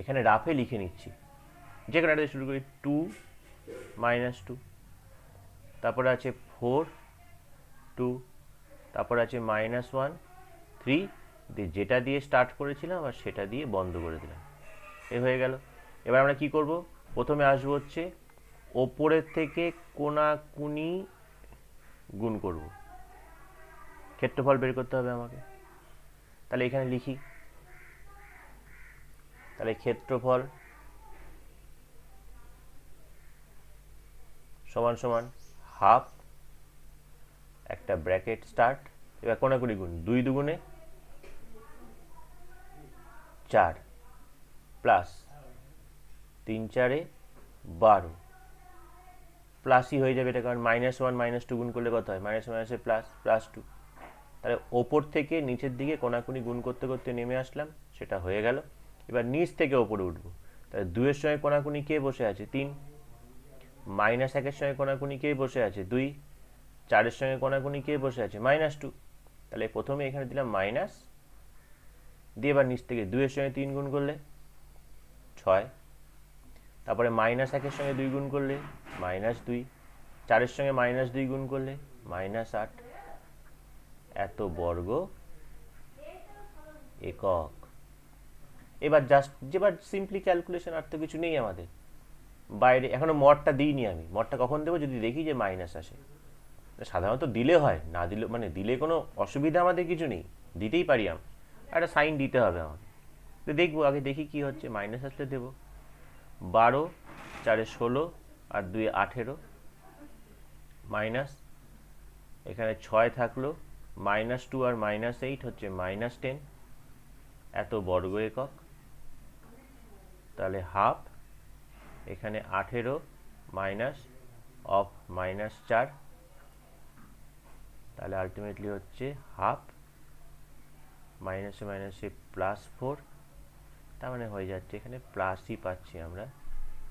এখানে রাফে লিখে নিচ্ছি। যে কোনো একটা শুরু করি, 2 -2, তারপরে আছে 4 2, তারপর আছে -1 3, দিয়ে যেটা দিয়ে স্টার্ট করেছিলাম আর সেটা দিয়ে বন্ধ করে দিলাম। এ হয়ে গেল। এবার আমরা কি করব, প্রথমে আসবো হচ্ছে ওপরের থেকে কোনাকুনি গুণ করব, ক্ষেত্রফল বের করতে হবে আমাকে। তাহলে এখানে লিখি, তাহলে ক্ষেত্রফল সমান সমান হাফ, একটা ব্র্যাকেট স্টার্ট, এবার কোনাকুনি গুণ, 2 দুগুণে 4 প্লাস 3 4 12, প্লাসই হয়ে যাবে এটা, কারণ -1 -2 গুণ করলে কত হয়, মাইনাস প্লাস প্লাস 2। তাহলে ওপর থেকে নিচের দিকে কোনাকুনি গুণ করতে করতে নেমে আসলাম, সেটা হয়ে গেল। এবার নিচ থেকে ওপরে উঠবো, তাহলে 2 এর সঙ্গে কোনাকুনি কে বসে আছে, 3, -1 এর সঙ্গে কোনাকুনি কে বসে আছে, 2, 4 এর সঙ্গে কোনাকুনি কে বসে আছে, -2। তাহলে প্রথমে এখানে দিলাম মাইনাস, দিয়ে এবার নিচ থেকে 2 এর সঙ্গে 3 গুণ করলে 6, তারপরে -1 এর সঙ্গে 2 গুণ করলে -2, 4 এর সঙ্গে -2 গুণ করলে -8, এত বর্গ একক। এবার জাস্ট যেবার সিম্পলি ক্যালকুলেশন, আর তো কিছু নেই আমাদের বাইরে। এখনো মডটা দিইনি আমি, মডটা কখন দেবো, যদি দেখি যে মাইনাস আসে। সাধারণত দিলে হয়, না দিলে মানে দিলে কোনো অসুবিধা আমাদের কিছু নেই, দিতেই পারি আমরা, একটা সাইন দিতে হবে আমাকে। তো দেখবো, আগে দেখি কি হচ্ছে, মাইনাস আসলে দেবো। 12 4 16 আর 2 18, মাইনাস এখানে 6 থাকলো, -2 আর -8 হচ্ছে -10, এত বর্গ একক। তাহলে হাফ, এখানে 18 মাইনাস অফ -4, তাহলে আলটিমেটলি হচ্ছে হাফ, মাইনাসে মাইনাসে +4, তার মানে হয়ে যাচ্ছে এখানে প্লাসই পাচ্ছি আমরা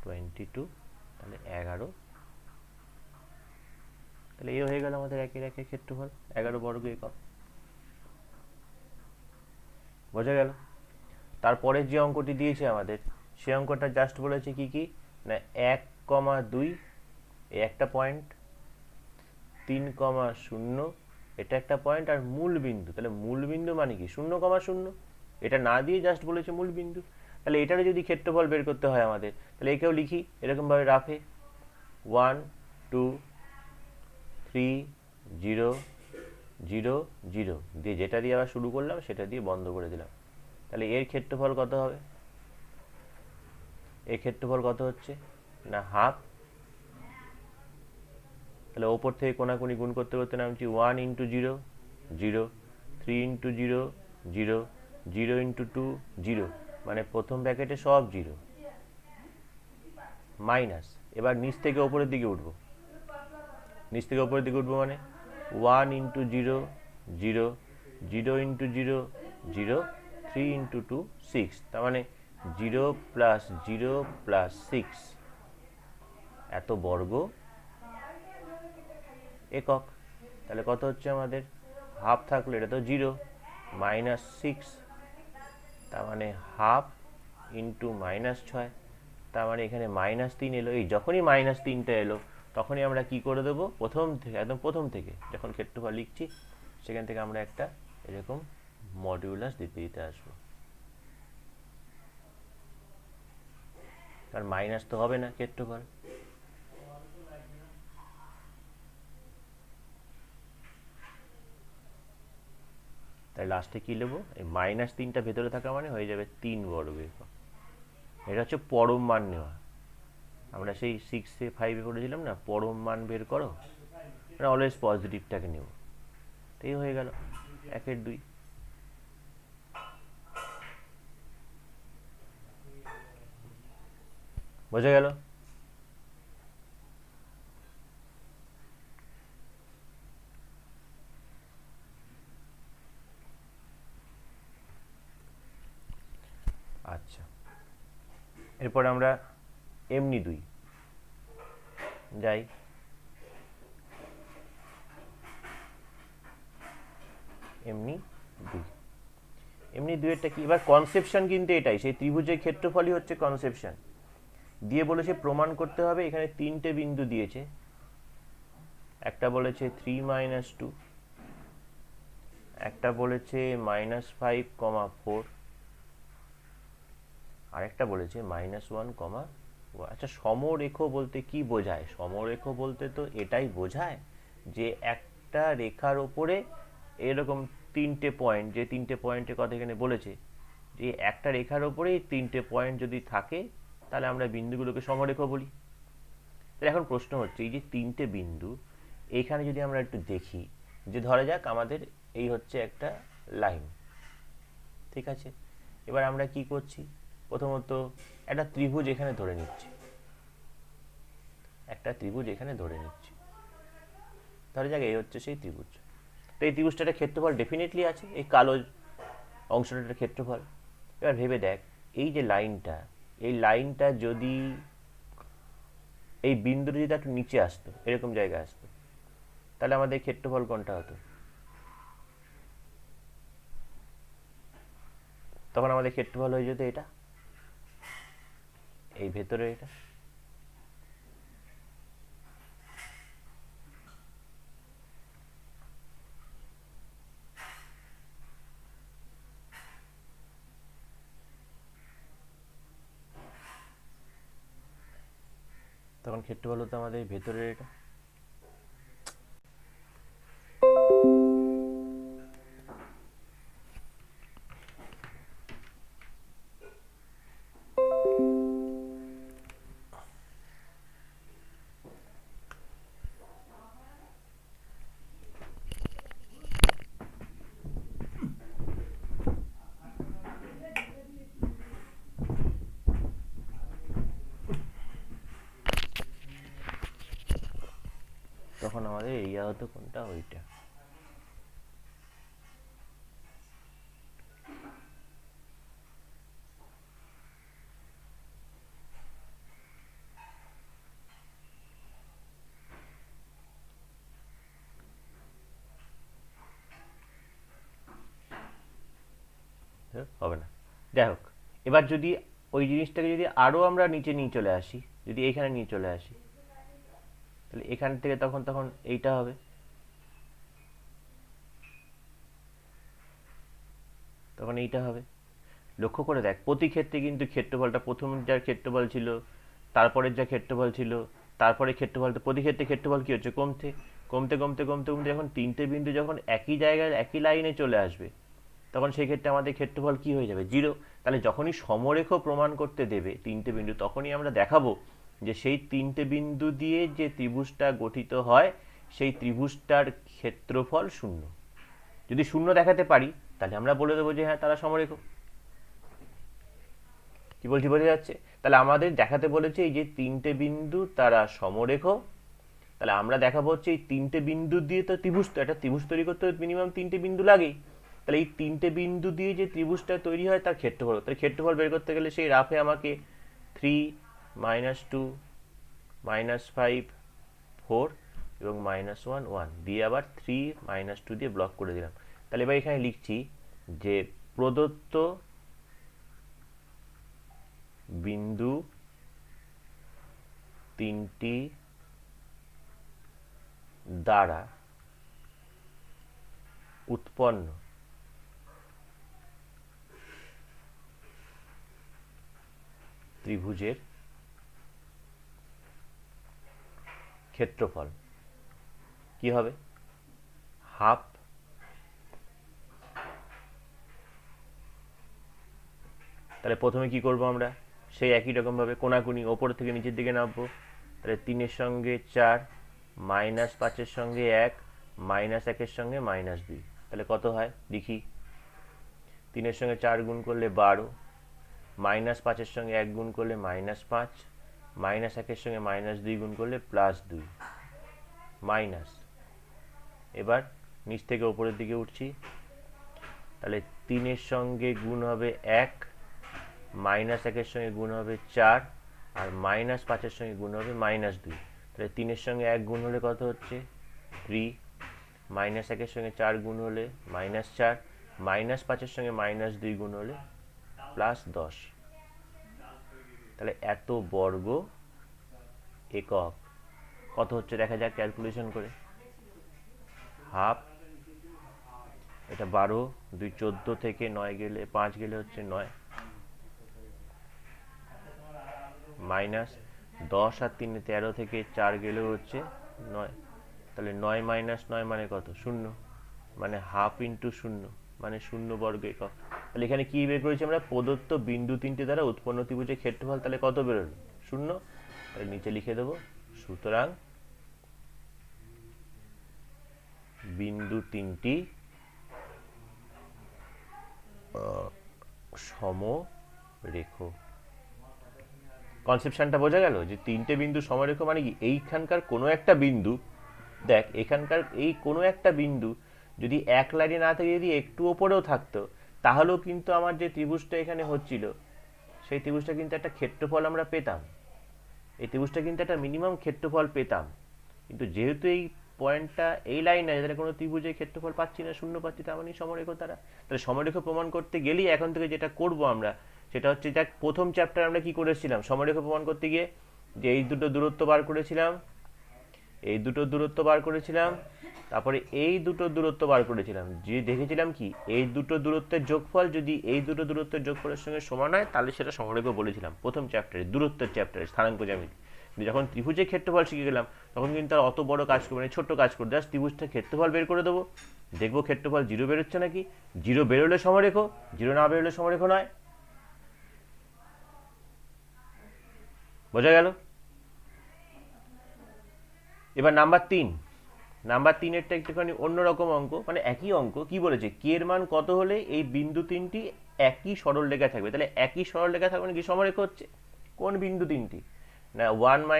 22, তাহলে 11। তাহলে এই হয়ে গেল আমাদের একের একের ক্ষেত্রফল, 11 বর্গ একক। বোঝা গেল? তারপরে যে অঙ্কটি দিয়েছে আমাদের, সেই অঙ্কটা জাস্ট বলেছে কি কি না, 1,2 এই একটা পয়েন্ট, 3,0 এটা একটা পয়েন্ট, আর মূল বিন্দু। তাহলে মূল বিন্দু মানে কি 0,0, এটা না দিয়ে জাস্ট বলেছে মূল বিন্দু। তাহলে এটারও যদি ক্ষেত্রফল বের করতে হয় আমাদের, তাহলে একেও লিখি এরকমভাবে রাফে, 1 2 3 0 0 0 দিয়ে যেটা দিয়ে আবার শুরু করলাম সেটা দিয়ে বন্ধ করে দিলাম। তাহলে এর ক্ষেত্রফল কত হবে, এর ক্ষেত্রফল কত হচ্ছে না হাফ। তাহলে ওপর থেকে কোনাকুনি গুণ করতে করতে নামছি, 1 × 0 0, 3 × 0 0, 0 × 2 0, মানে প্রথম ব্র্যাকেটে সব 0, মাইনাস। এবার নিচ থেকে ওপরের দিকে উঠবো, নিচ থেকে ওপরের দিকে উঠবো মানে 1 × 0 0, 0 × 0 0, 3 × 2 6, তার মানে 0 + 0 + 6, এত বর্গ একক। তাহলে কত হচ্ছে আমাদের, হাফ থাকলো, এটা তো 0, -6, তার মানে হাফ ইন্টু -6, তার মানে এখানে -3 এলো। এই যখনই -3টা এলো তখনই আমরা কি করে দেবো, প্রথম থেকে একদম প্রথম থেকে যখন ক্ষেত্রফল লিখছি সেখান থেকে আমরা একটা এরকম মডিউলাস দিতে দিতে আসবো, কারণ মাইনাস তো হবে না ক্ষেত্রফল। তাই লাস্টে কি নেবো, এই -3টা ভেতরে থাকা মানে হয়ে যাবে 3 বর্গ একক। এটা হচ্ছে পরম মান নেওয়া। আমরা সেই 6 এ 5 এ পড়েছিলাম না, পরম মান বের করো, মানে অলওয়েজ পজিটিভটাকে নেব। তো এই হয়ে গেল 1/2। বোঝা গেল? আচ্ছা, এরপর আমরা এমনি 2 যাই। এমনি 2, এমনি 2-এরটা কি? এবার কনসেপশন কিন্তু এটাই, সেই ত্রিভুজের ক্ষেত্রফলই হচ্ছে কনসেপশন। দিয়ে বলেছে প্রমাণ করতে হবে, এখানে 3টে বিন্দু দিয়েছে। একটা বলেছে 3 - 2, একটা বলেছে -5, 4, আর একটা বলেছে -1, আচ্ছা সমরেখ বলতে কি বোঝায়? সমরেখ বলতে তো এটাই বোঝায় যে একটা রেখার ওপরে এরকম 3টে পয়েন্ট, যে 3টে পয়েন্টের কথা এখানে বলেছে, যে একটা রেখার ওপরে 3টে পয়েন্ট যদি থাকে তাহলে আমরা বিন্দুগুলোকে সমরেখ বলি। তাহলে এখন প্রশ্ন হচ্ছে, এই যে 3টে বিন্দু, এইখানে যদি আমরা একটু দেখি, যে ধরা যাক আমাদের এই হচ্ছে একটা লাইন, ঠিক আছে? এবার আমরা কি করছি, প্রথমত একটা ত্রিভুজ এখানে ধরে নিচ্ছি, একটা ত্রিভুজ এখানে ধরে নিচ্ছি, ধরে যাক এই হচ্ছে সেই ত্রিভুজ। তো এই ত্রিভুজটার ক্ষেত্রফল ডেফিনেটলি আছে, এই কালো অংশটার ক্ষেত্রফল। এবার ভেবে দেখ, এই যে লাইনটা, এই লাইনটা যদি এই বিন্দুটা যদি একটু নিচে আসতো, এরকম জায়গায় আসতো, তাহলে আমাদের ক্ষেত্রফল কোনটা হতো? তখন আমাদের ক্ষেত্রফল হয়ে যেত এটা, এই ভেতরে এটা। তখন ক্ষেত্রফল হতো আমাদের ভেতরের এটা। তখন আমাদের এরিয়া হতো কোনটা? ওইটা। হবে না, যাই হোক। এবার যদি ওই জিনিসটাকে যদি আরো আমরা নিচে নিয়ে চলে আসি, যদি এইখানে নিয়ে চলে আসি, তাহলে এখান থেকে তখন তখন এইটা হবে, তখন এইটা হবে। লক্ষ্য করে দেখ, প্রতি ক্ষেত্রে কিন্তু ক্ষেত্রফলটা, প্রথম যার ক্ষেত্রফল ছিল, তারপরের যা ক্ষেত্রফল ছিল, তারপরে ক্ষেত্রফলটা, প্রতি ক্ষেত্রে ক্ষেত্রফল কি হচ্ছে? কমতে কমতে কমতে কমতে কমতে যখন 3টে বিন্দু যখন একই জায়গায় একই লাইনে চলে আসবে, তখন সেই ক্ষেত্রে আমাদের ক্ষেত্রফল কি হয়ে যাবে? 0। তাহলে যখনই সমরেখ প্রমাণ করতে দেবে 3টে বিন্দু, তখনই আমরা দেখাবো যে সেই 3টে বিন্দু দিয়ে যে ত্রিভুজটা গঠিত হয়, সেই ত্রিভুজটার ক্ষেত্রফল 0। যদি 0 দেখাতে পারি, তাহলে আমরা বলে দেবো যে হ্যাঁ তারা সমরেখ। কি বলছি, বোঝা যাচ্ছে? তাহলে আমাদের দেখাতে বলেছে এই যে 3টে বিন্দু তারা সমরেখ। তাহলে আমরা দেখাবো হচ্ছে এই 3টে বিন্দু দিয়ে তো ত্রিভুজ, তো একটা ত্রিভুজ তৈরি করতে মিনিমাম 3টে বিন্দু লাগেই। তাহলে এই 3টে বিন্দু দিয়ে যে ত্রিভুজটা তৈরি হয় তার ক্ষেত্রফল, তার ক্ষেত্রফল বের করতে গেলে সেই রাফে আমাকে 3 - 2 -5 4 এবং -1 1 দিয়ে আবার 3 - 2 দিয়ে ব্লক করে দিলাম। তাহলে এবার এখানে লিখছি যে প্রদত্ত বিন্দু 3টি দ্বারা উৎপন্ন ত্রিভুজের ক্ষেত্রফল কি হবে? হাফ তাহলে প্রথমে কি করব আমরা, সেই একই রকম ভাবে কোনাকুনি ওপর থেকে নিচের দিকে নামবো। তাহলে 3-এর সঙ্গে 4 মাইনাস পাঁচের সঙ্গে এক, মাইনাস একের সঙ্গে মাইনাস দুই, তাহলে কত হয় দেখি। তিনের সঙ্গে চার গুণ করলে 12, মাইনাস পাঁচের সঙ্গে এক গুণ করলে মাইনাস পাঁচ, মাইনাস একের সঙ্গে মাইনাস দুই গুণ করলে প্লাস দুই, মাইনাস। এবার নিচ থেকে ওপরের দিকে উঠছি, তাহলে তিনের সঙ্গে গুণ হবে এক, মাইনাস একের সঙ্গে গুণ হবে চার, আর মাইনাস পাঁচের সঙ্গে গুণ হবে মাইনাস দুই। তাহলে তিনের সঙ্গে এক গুণ হলে কত হচ্ছে 3, মাইনাস একের সঙ্গে চার গুণ হলে মাইনাস চার, মাইনাস পাঁচের সঙ্গে মাইনাস দুই গুণ হলে প্লাস 10। তাহলে এত বর্গ একক কত হচ্ছে দেখা যাক ক্যালকুলেশন করে। হাফ, এটা 12, 2 14 থেকে 9 গেলে 5 গেলে হচ্ছে 9, মাইনাস 10 আর 3 13 থেকে 4 গেলেও হচ্ছে 9, তাহলে 9 মাইনাস 9 মানে কত 0, মানে হাফ ইন্টু 0 মানে 0 বর্গ একক। তাহলে এখানে কি বের করেছি আমরা, প্রদত্ত বিন্দু তিনটে দ্বারা উৎপন্ন ত্রিভুজের ক্ষেত্রফল, তাহলে কত বেরোলো 0। তাহলে নিচে লিখে দেবো, সুতরাং বিন্দু তিনটি সমরেখ। কনসেপশনটা বোঝা গেল যে তিনটে বিন্দু সমরেখ মানে কি, এইখানকার কোনো একটা বিন্দু, দেখ এখানকার এই কোনো একটা বিন্দু যদি এক লাইনে না থেকে যদি একটু ওপরেও থাকতো, তাহলেও কিন্তু আমার যে ত্রিভুজটা এখানে হচ্ছিল সেই ত্রিভুজটা কিন্তু একটা ক্ষেত্রফল আমরা পেতাম, এই ত্রিভুজটা কিন্তু একটা মিনিমাম ক্ষেত্রফল পেতাম। কিন্তু যেহেতু এই পয়েন্টটা এই লাইন আছে, তাহলে কোনো ত্রিভুজের ক্ষেত্রফল পাচ্ছি না, শূন্য পাচ্ছি, তার মানে সমরেখ তারা। তাহলে সমরেখ প্রমাণ করতে গেলেই এখন থেকে যেটা করব আমরা, সেটা হচ্ছে দেখ প্রথম চ্যাপ্টার আমরা কি করেছিলাম সমরেখ প্রমাণ করতে গিয়ে, যে এই দুটো দূরত্ব বার করেছিলাম, এই দুটো দূরত্ব বার করেছিলাম, তারপরে এই দুটো দূরত্ব বার করেছিলাম, যে দেখেছিলাম কি এই দুটো দূরত্বের যোগফল যদি এই দুটো দূরত্বের যোগফলের সঙ্গে সমান হয়, তাহলে সেটা সমরেখ বলেছিলাম প্রথম চ্যাপ্টারে, দূরত্বের চ্যাপ্টারে স্থানাঙ্ক জ্যামিতি। কিন্তু যখন ত্রিভুজের ক্ষেত্রফল শিখে গেলাম, তখন কিন্তু আর অত বড় কাজ করবো না, ছোট্ট কাজ করে জাস্ট ত্রিভুজটা ক্ষেত্রফল বের করে দেবো, দেখবো ক্ষেত্রফল 0 বেরোচ্ছে নাকি, 0 বেরোলে সমরেখ, 0 না বেরোলে সমরেখ নয়। বোঝা গেল? এবার নাম্বার 3, নাম্বার 3-এরটা একটুখানি অন্যরকম অঙ্ক, মানে একই অঙ্ক, কি বলেছে কে এর মান কত হলে এই বিন্দু তিনটি একই সরল রেখায় থাকবে। তাহলে একই সরল রেখায় থাকবে মানে কি সমরেখ হচ্ছে, কোন বিন্দু তিনটি না 1 - 1,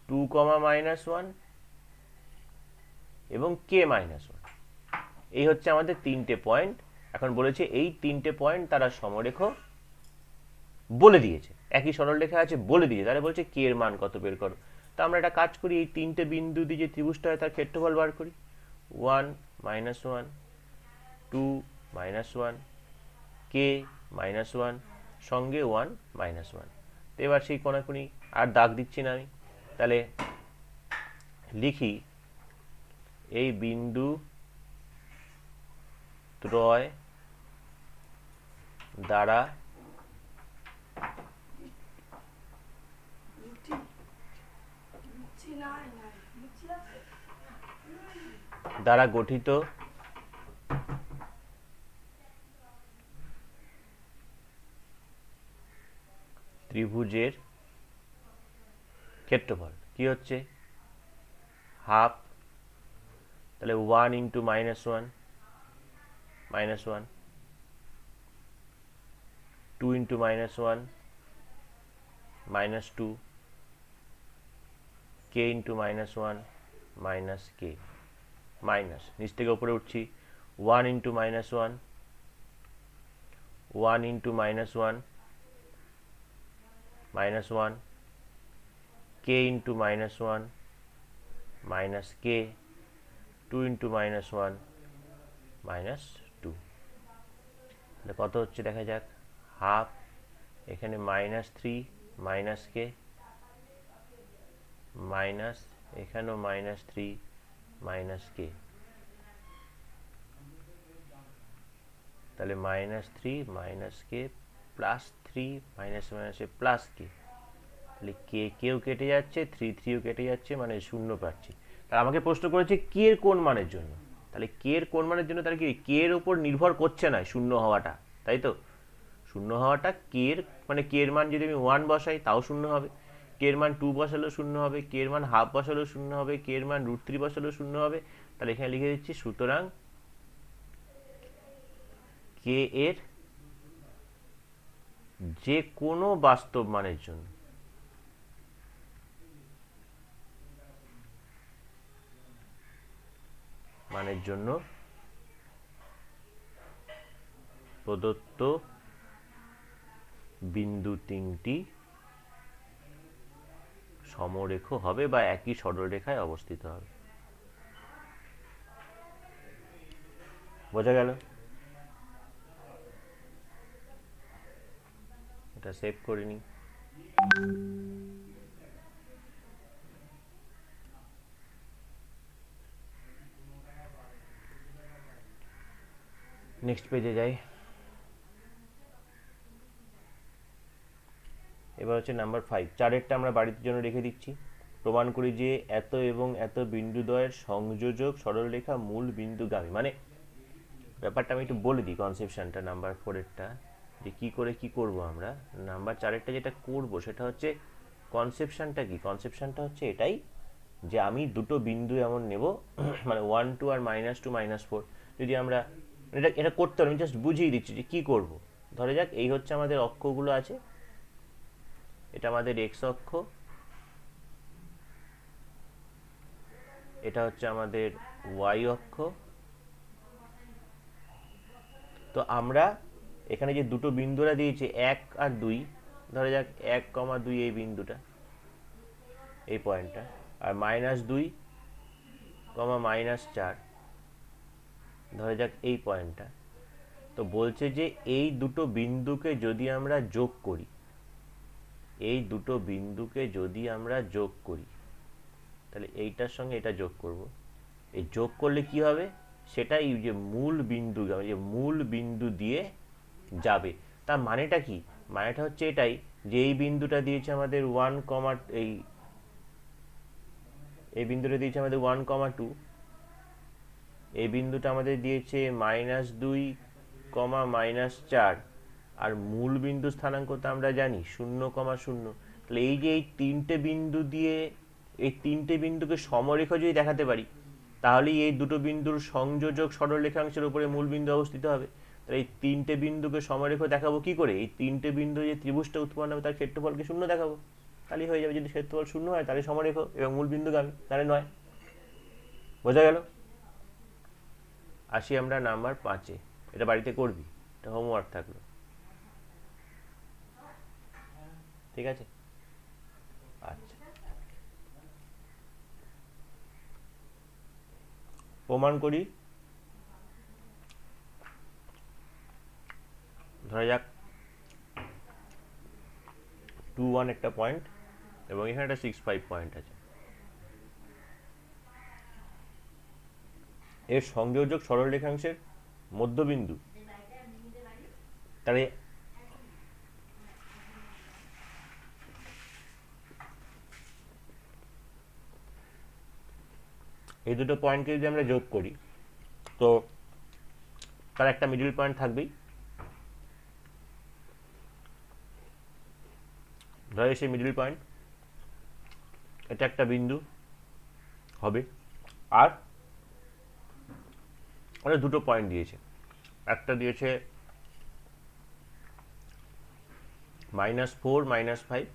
2, -1 এবং k - 1, এই হচ্ছে আমাদের তিনটে পয়েন্ট। এখন বলেছে এই তিনটে পয়েন্ট তারা সমরেখ বলে দিয়েছে, একই সরল রেখা আছে বলে দিয়েছে, তাহলে বলছে কে এর মান কত বের করো। তা আমরা একটা কাজ করি, এই তিনটে বিন্দু দিয়ে যে ত্রিভুজটা হয় তার ক্ষেত্রফল বার করি, 1 - 1, 2 - 1, k - 1 সঙ্গে 1 - 1। তো এবার সেই কোনাকুনি আর দাগ দিচ্ছি না আমি, তাহলে লিখি এই বিন্দু ত্রয় দ্বারা গঠিত ত্রিভুজের ক্ষেত্রফল কি হচ্ছে হাফ, তাহলে 1 × -1, -1, 2 × -1, -2, k × -1, -k, মাইনাস নিচ থেকে উপরে উঠছি, 1 × -1, 1 × -1, -1, k × -1, -k, 2 × -1, -2। তাহলে কত হচ্ছে দেখা যাক, হাফ, এখানে -3, -k, মাইনাস এখানেও -3, -k, তাহলে -3, -k, +3, +k, তাহলে কে কেও কেটে যাচ্ছে, 3 কেটে যাচ্ছে, মানে 0 পাচ্ছি। তাহলে আমাকে প্রশ্ন করেছে কে এর কোন মানের জন্য, তাহলে কে এর কোন মানের জন্য, তাহলে কি কে এর উপর নির্ভর করছে না 0 হওয়াটা, তাই তো 0 হওয়াটা কে এর মানে কে এর মান যদি আমি 1 বসাই তাও 0 হবে, কে এর মান 2 বসালেও শূন্য হবে, কে এর মান হাফ বসালেও শূন্য হবে, কে এর মান √3 বসালেও শূন্য হবে। তাহলে এখানে লিখে দিচ্ছি সুতরাং কে এর যে কোনো বাস্তব মানের জন্য প্রদত্ত বিন্দু তিনটি সমরেখ হবে বা একই সরলরেখায় অবস্থিত হবে। বোঝা গেল? এটা সেভ করে নিই। নেক্সট পেজে যাই। এবার হচ্ছে নাম্বার 5, চারেরটা আমরা বাড়ির জন্য রেখে দিচ্ছি। প্রমাণ করি যে এত এবং এত বিন্দুদ্বয়ের সংযোজক সরলরেখা মূল বিন্দুগামী। মানে ব্যাপারটা আমি একটু বলে দিই, কনসেপশনটা নাম্বার 4এরটা যে কি করে কি করব আমরা। নাম্বার 4এরটা যেটা করব সেটা হচ্ছে কনসেপশনটা কি, কনসেপশনটা হচ্ছে এটাই যে আমি দুটো বিন্দু এমন নেব মানে 1 2 আর -2 -4। যদি আমরা এটা করতে হবে, আমি জাস্ট বুঝিয়ে দিচ্ছি যে কি করব। ধরে যাক এই হচ্ছে আমাদের অক্ষগুলো আছে, এটা আমাদের এক্স অক্ষ, এটা হচ্ছে আমাদের ওয়াই অক্ষ। তো আমরা এখানে যে দুটো বিন্দুরা দিয়েছি 1 আর 2, ধরে যাক 1,2 এই বিন্দুটা, এই পয়েন্টটা, আর -2, -4 ধরে যাক এই পয়েন্টটা। তো বলছে যে এই দুটো বিন্দুকে যদি আমরা যোগ করি, এই দুটো বিন্দুকে যদি আমরা যোগ করি, তাহলে এইটার সঙ্গে এটা যোগ করব। এই যোগ করলে কি হবে সেটাই যে মূল বিন্দু, যে মূল বিন্দু দিয়ে যাবে। তার মানেটা কি, মানেটা হচ্ছে এটাই যে এই বিন্দুটা দিয়েছে আমাদের 1, এই বিন্দুটা দিয়েছে আমাদের 1,2, এই বিন্দুটা আমাদের দিয়েছে -2, -4, আর মূল বিন্দু স্থানাঙ্ক তো আমরা জানি 0,0। তাহলে এই যে এই তিনটে বিন্দু দিয়ে এই তিনটে বিন্দুকে সমরেখা যদি দেখাতে পারি, তাহলেই এই দুটো বিন্দুর সংযোজক সরলরেখাংশের উপরে মূল বিন্দু অবস্থিত হবে। তাহলে এই তিনটে বিন্দুকে সমরেখ দেখাবো কি করে, এই তিনটে বিন্দু যে ত্রিভুজটা উৎপন্ন হবে তার ক্ষেত্রফলকে 0 দেখাবো, তাহলেই হয়ে যাবে। যদি ক্ষেত্রফল 0 হয় তাহলে সমরেখ এবং মূল বিন্দুগামী, তাহলে নয়। বোঝা গেল? আসি আমরা নাম্বার 5-এ, এটা বাড়িতে করবি, এটা হোমওয়ার্ক থাকলো, ঠিক আছে? আচ্ছা, প্রমাণ করি। ধরা যাক 2 1 একটা পয়েন্ট এবং এখানে একটা 6 5 পয়েন্ট আছে। এর সংযোজক সরলরেখাংশের মধ্যবিন্দু, তাহলে এই দুটো পয়েন্টকে যদি আমরা যোগ করি তো তার একটা মিডল পয়েন্ট থাকবেই। ধরে সেই মিডল পয়েন্ট এটা একটা বিন্দু হবে, আর ওরা দুটো পয়েন্ট দিয়েছে, একটা দিয়েছে -4 -5,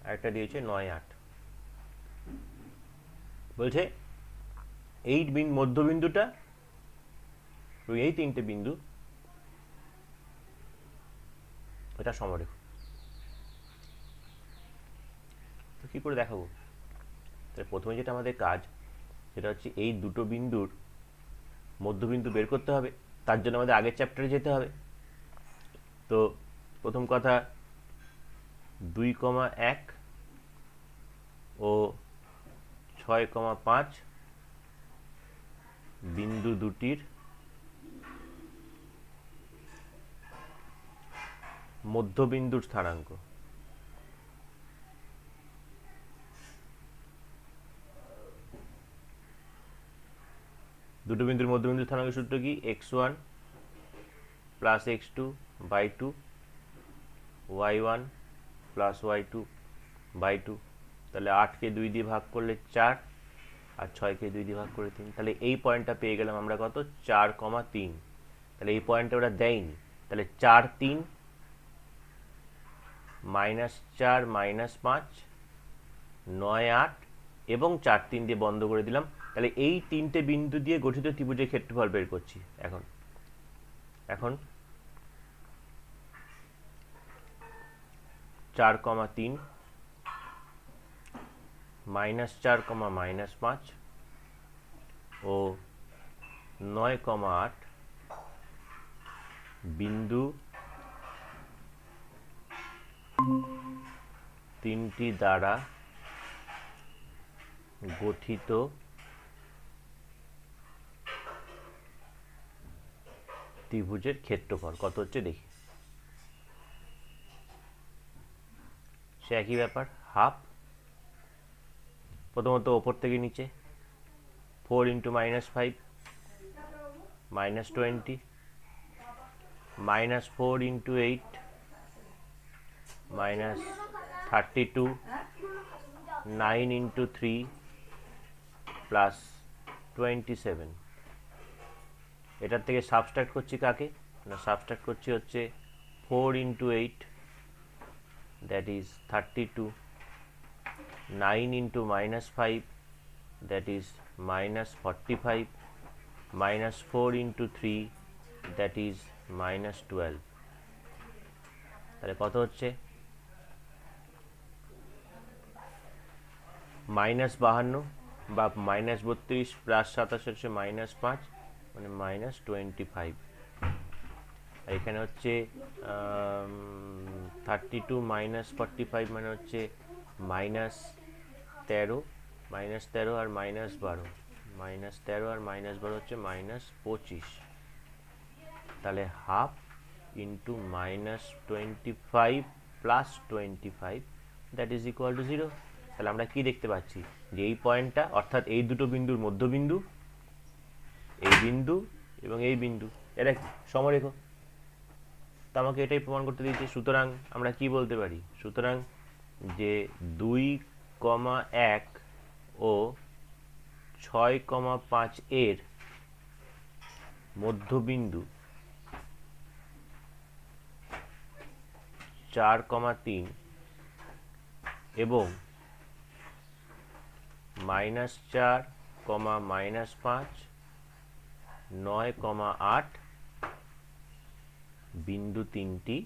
আর একটা দিয়েছে 9 8। বলছে এই মধ্যবিন্দুটা এই তিনটে বিন্দু এটা সমরেখ। তো কি করে দেখাবো? তাহলে প্রথমে যেটা আমাদের কাজ সেটা হচ্ছে এই দুটো বিন্দুর মধ্যবিন্দু বের করতে হবে। তার জন্য আমাদের আগের চ্যাপ্টারে যেতে হবে। তো প্রথম কথা 2,1 ও 6,5 বিন্দু দুটির মধ্যবিন্দুর স্থানাঙ্ক। দুটো বিন্দুর মধ্যবিন্দুর স্থানাঙ্ক সূত্র কি, x1 + x2/2 y1 plus y2 by 2, তাহলে 8কে 2 দিয়ে ভাগ করলে 4 আর 6কে 2 দিয়ে ভাগ করে 3, তাহলে এই পয়েন্টটা পেয়ে গেলাম আমরা কত 4,3। তাহলে এই পয়েন্টটা ওরা দেয়নি, তাহলে 4 3 -4 -5 9 8 এবং 4 3 দিয়ে বন্ধ করে দিলাম। তাহলে এই তিনটে বিন্দু দিয়ে গঠিত ত্রিভুজের ক্ষেত্রফল বের করছি এখন। এখন 4,3 -4, -5 ও 9,8 বিন্দু তিনটি দ্বারা গঠিত ত্রিভুজের ক্ষেত্রফল কত হচ্ছে দেখি। সে একই ব্যাপার, হাফ। প্রথমত ওপর থেকে নিচে 4 × -5 -20 -4 × 8 -32 9 × 3 প্লাস 27। এটার থেকে সাবস্ট্রাক্ট করছি কাকে না, সাবস্ট্রাক্ট করছি হচ্ছে 4 × 8 that is 32, 9 × -5 that is -45, -4 × 3 that is -12। তাহলে কত হচ্ছে -52 বা -32 প্লাস 27 হচ্ছে -5 মানে -25। আর এখানে হচ্ছে 32 -45 মানে হচ্ছে -13, -13 আর -12, -13 আর -12 হচ্ছে -25। তাহলে half into -25 plus 25 that is equal to 0। তাহলে আমরা কি দেখতে পাচ্ছি যে এই পয়েন্টটা অর্থাৎ এই দুটো বিন্দুর মধ্যবিন্দু, এই বিন্দু এবং এই বিন্দু এটা কি সমরেখ। তো আমাকে এটাই প্রমাণ করতে দিয়েছে। সুতরাং আমরা কি বলতে পারি, সুতরাং যে 2,1 ও 6,5 এর মধ্যবিন্দু 4,3 এবং -4, -5, 9,8 বিন্দু তিনটি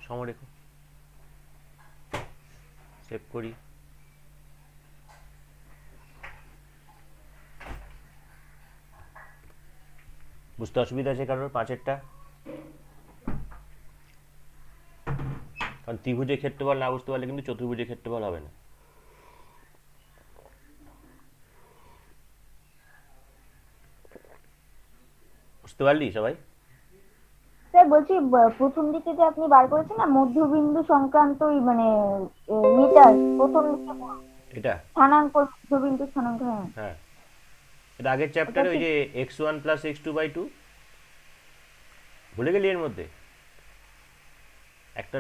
সমরেখ। সেভ করি। বুঝতে অসুবিধা আছে কারোর পাঁচেরটা? কারণ ত্রিভুজের ক্ষেত্রফল না বুঝতে পারলে কিন্তু চতুর্ভুজের ক্ষেত্রফল হবে না। বুঝতে পারলি সবাই? স্যার বলছি প্রথম দিকে যে আপনি বার করেছেন না মধ্যবিন্দু সংক্রান্তই মানে মিটার প্রথম দিকে এটা স্থানাঙ্ক, মধ্যবিন্দু স্থানাঙ্ক, হ্যাঁ হ্যাঁ, এটা আগের ওটা চ্যাপ্টারে ওই ঠিক। যে x1 + x2/2 ভুলে গেলি? এর মধ্যে একটা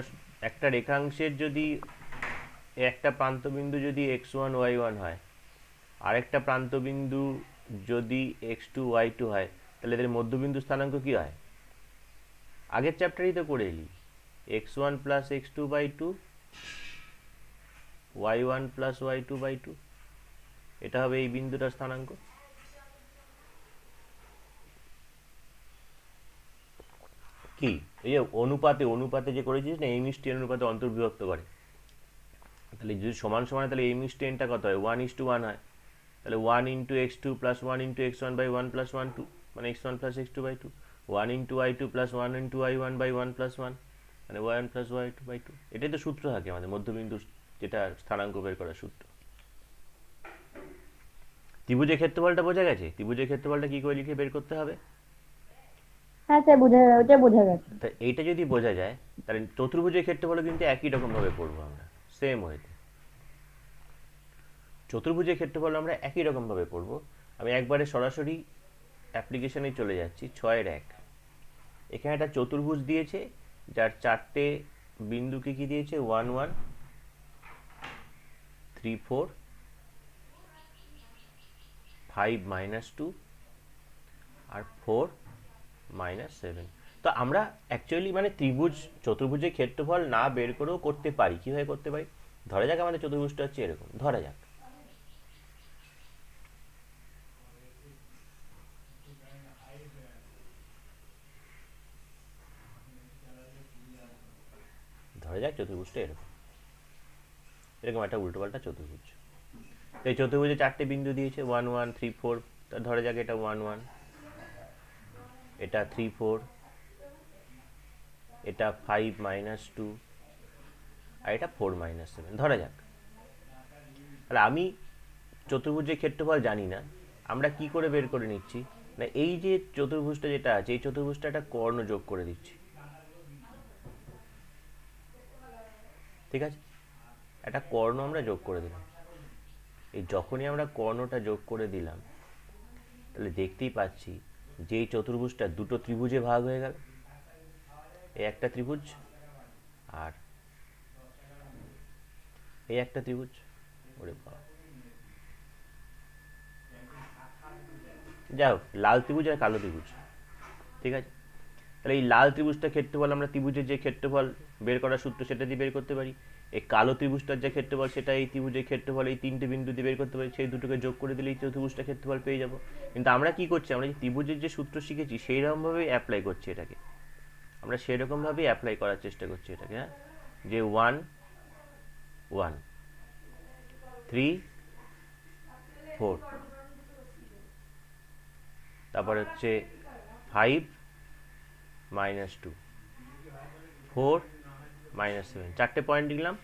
একটা রেখাংশের যদি একটা প্রান্তবিন্দু যদি x1 y1 হয়, আরেকটা প্রান্তবিন্দু যদি x2 y2 হয়, তাহলে এদের মধ্যবিন্দু স্থানাঙ্ক কি হয়? আগের চ্যাপ্টারেই তো করে এলি, x1 + x2/2 y1 + y2/2, এটা হবে এই বিন্দুটার স্থানাঙ্ক। কি এই যে অনুপাতে অনুপাতে যে করেছিস না, m is to n অনুপাতে অন্তর্বিভক্ত করে, তাহলে যদি সমান সমান হয় তাহলে m is to n টা কত হয়? 1:1 হয়। তাহলে 1 × x2 + 1 × x1/1 + 1 2 মানে x1 + x2/2, 1 × y2 + 1 × y1/1 + 1 মানে y1 + y2/2। এটাই তো সূত্র থাকে আমাদের মধ্যবিন্দু যেটা স্থানাঙ্ক বের করার সূত্র। ত্রিভুজের ক্ষেত্রফলটা বোঝা গেছে? ত্রিভুজের ক্ষেত্রফলটা কি করে লিখে বের করতে হবে? হ্যাঁ স্যার ওটা বোঝা গেছে। তা এইটা যদি বোঝা যায় তাহলে চতুর্ভুজের ক্ষেত্রফলও কিন্তু একই রকম ভাবে করবো আমরা, সেম ওয়েতে। চতুর্ভুজের ক্ষেত্রফল আমরা একই রকম ভাবে করব। আমি একবারে সরাসরি অ্যাপ্লিকেশনে চলে যাচ্ছি 6-1। এখানে একটা চতুর্ভুজ দিয়েছে যার 4টে বিন্দু কি দিয়েছে, 1 1 3 4 5 -2 আর 4 -7। তো আমরা অ্যাকচুয়ালি মানে চতুর্ভুজের ক্ষেত্রফল না বের করেও করতে পারি। কিভাবে করতে পারি? ধরা যাক আমাদের চতুর্ভুজটা হচ্ছে এরকম, ধরা যাক চতুর্ভুজটা এরকম, এরকম একটা উল্টো পাল্টা চতুর্ভুজ। তো এই চতুর্ভুজে 4টে বিন্দু দিয়েছে, 1 1 3 4। তা ধরা যাক এটা 1 1, এটা 3 4, এটা 5 -2 আর এটা 4 -7 ধরা যাক। তাহলে আমি চতুর্ভুজের ক্ষেত্রফল জানি না, আমরা কি করে বের করে নিচ্ছি না, এই যে চতুর্ভুজটা যেটা আছে এই চতুর্ভুজটা একটা কর্ণ যোগ করে দিচ্ছি। ঠিক আছে, একটা কর্ণ আমরা যোগ করে দিলাম। এই যখনই আমরা কর্ণটা যোগ করে দিলাম তাহলে দেখতেই পাচ্ছি যে এই চতুর্ভুজটা দুটো ত্রিভুজে ভাগ হয়ে গেল। এই একটা ত্রিভুজ আর এই একটা ত্রিভুজ। ওরে বাবা, যাই হোক, লাল ত্রিভুজ আর কালো ত্রিভুজ। ঠিক আছে, তাহলে এই লাল ত্রিভুজটার ক্ষেত্রফল আমরা ত্রিভুজের যে ক্ষেত্রফল বের করার সূত্র সেটা দিয়ে বের করতে পারি। এই কালো ত্রিভুজটার যে ক্ষেত্রফল সেটা এই ত্রিভুজের ক্ষেত্রফল এই 3টে বিন্দু দিয়ে বের করতে পারি। সেই দুটোকে যোগ করে দিলে এই চতুর্ভুজটার ক্ষেত্রফল পেয়ে যাব। কিন্তু আমরা কি করছি, আমরা যে ত্রিভুজের যে সূত্র শিখেছি সেই রকমভাবেই অ্যাপ্লাই করছি এটাকে। আমরা সেরকমভাবেই অ্যাপ্লাই করার চেষ্টা করছি এটাকে। হ্যাঁ, যে 1 1 3 4, তারপর হচ্ছে 5 -2 4 -7, 4টে পয়েন্ট দিলাম,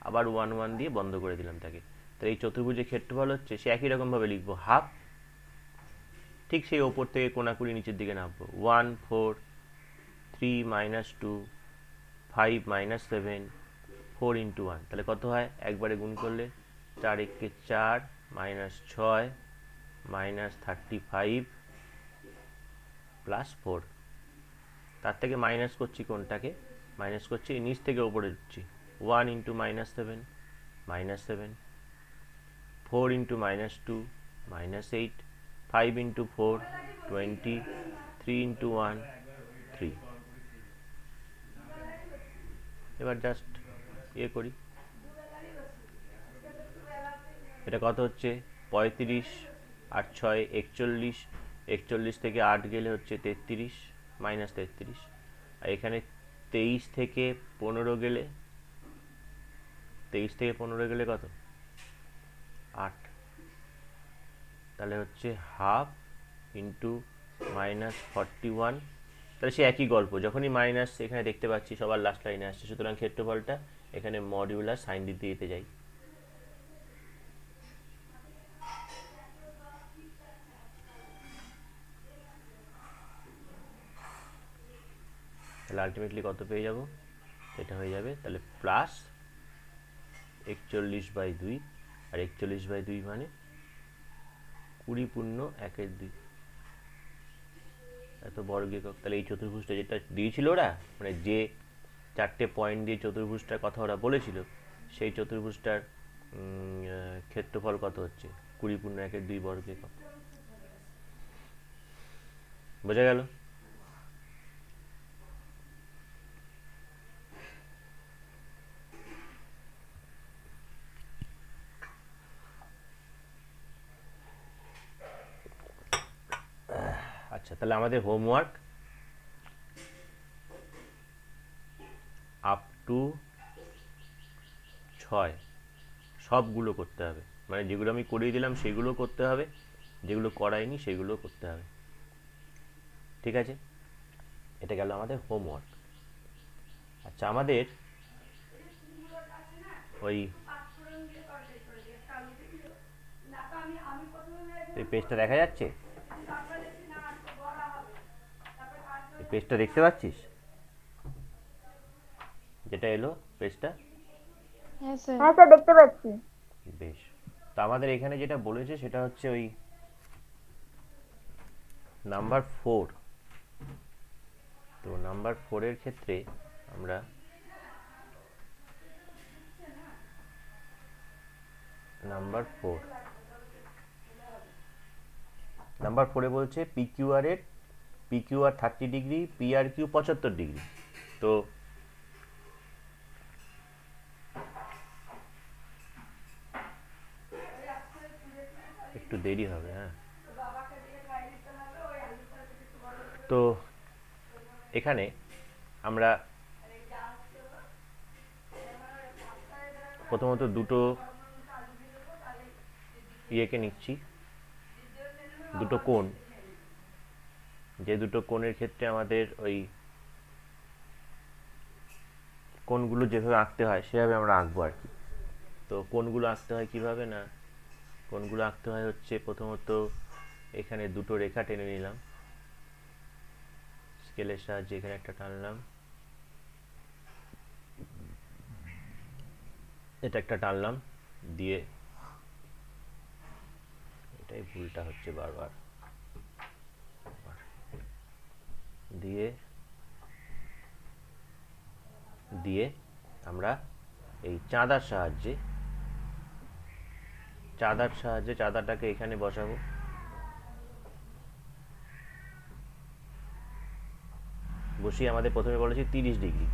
আবার 1 1 দিয়ে বন্ধ করে দিলাম তাকে। তো এই চতুর্ভুজের ক্ষেত্রফল হচ্ছে, সে একই রকমভাবে লিখবো হাফ, ঠিক সেই ওপর থেকে কোনাকুনি নিচের দিকে নামবো, 1 4 3 -2 5 -7 4 × 1। তাহলে কত হয়, একবারে গুণ করলে 4 একে 4 -6 -35 +4। তার থেকে মাইনাস করছি কোনটাকে, মাইনাস করছি নিচ থেকে ওপরে দিচ্ছি, 1 × -7 -7, 4 × -2 -8, 5 × 4 20, 3 × 1 3। এবার জাস্ট করি, এটা কত হচ্ছে 35 আর 6 41, 41 থেকে 8 গেলে হচ্ছে 33 -33। আর এখানে 23 থেকে 15 গেলে, 23 থেকে 15 গেলে কত, 8। তাহলে হচ্ছে হাফ ইন্টু -41। তাহলে সে একই গল্প, যখনই মাইনাস এখানে দেখতে পাচ্ছি সবার লাস্ট লাইনে আসছে, সুতরাং ক্ষেত্রফলটা এখানে মডিউলার সাইন দিতে দিতে যাই। তাহলে আলটিমেটলি কত পেয়ে যাব, এটা হয়ে যাবে তাহলে প্লাস 41/2, আর 41/2 মানে 20 পূর্ণ 1/2, এত বর্গ একক। তাহলে এই চতুর্ভুজটা যেটা দিয়েছিল ওরা, মানে যে 4টে পয়েন্ট দিয়ে চতুর্ভুজটার কথা ওরা বলেছিল, সেই চতুর্ভুজটার ক্ষেত্রফল কত হচ্ছে, 20 পূর্ণ 1/2 বর্গ একক। বোঝা গেল? আচ্ছা, তাহলে আমাদের হোমওয়ার্ক আপ টু 6 সবগুলো করতে হবে, মানে যেগুলো আমি করিয়ে দিলাম সেগুলো করতে হবে, যেগুলো করাইনি সেগুলো করতে হবে। ঠিক আছে, এটা গেল আমাদের হোমওয়ার্ক। আচ্ছা, আমাদের ওই পেজটা দেখা যাচ্ছে, এই পেজটা দেখতে পাচ্ছিস, যেটা এলো পেজটা? হ্যাঁ স্যার, দেখতে পাচ্ছি। বেশ, তো আমাদের এখানে যেটা বলেছে সেটা হচ্ছে ওই নাম্বার 4, তো নাম্বার 4 এর ক্ষেত্রে আমরা নাম্বার 4 বলছে পিকিউআর 30 ডিগ্রি, পিআরকিউ 75 ডিগ্রি। তো একটু দেরি হবে, হ্যাঁ। তো এখানে আমরা প্রথমত দুটো ইয়েকে নিচ্ছি, দুটো কোণ, যে দুটো কোণের ক্ষেত্রে আমাদের ওই কোণগুলো যেভাবে আঁকতে হয় সেভাবে আমরা আঁকবো আর কি। তো কোণগুলো আঁকতে হয় কিভাবে, না কোণগুলো আঁকতে হয় হচ্ছে প্রথমত এখানে দুটো রেখা টেনে নিলাম, স্কেলের সাহায্যে এখানে একটা টানলাম, এটা একটা টানলাম, দিয়ে এটাই ভুলটা হচ্ছে বারবার, দিয়ে দিয়ে আমরা এই চাঁদার সাহায্যে চাঁদাটাকে এখানে বসাবো, বসিয়ে আমাদের প্রথমে বলেছি 30 ডিগ্রি,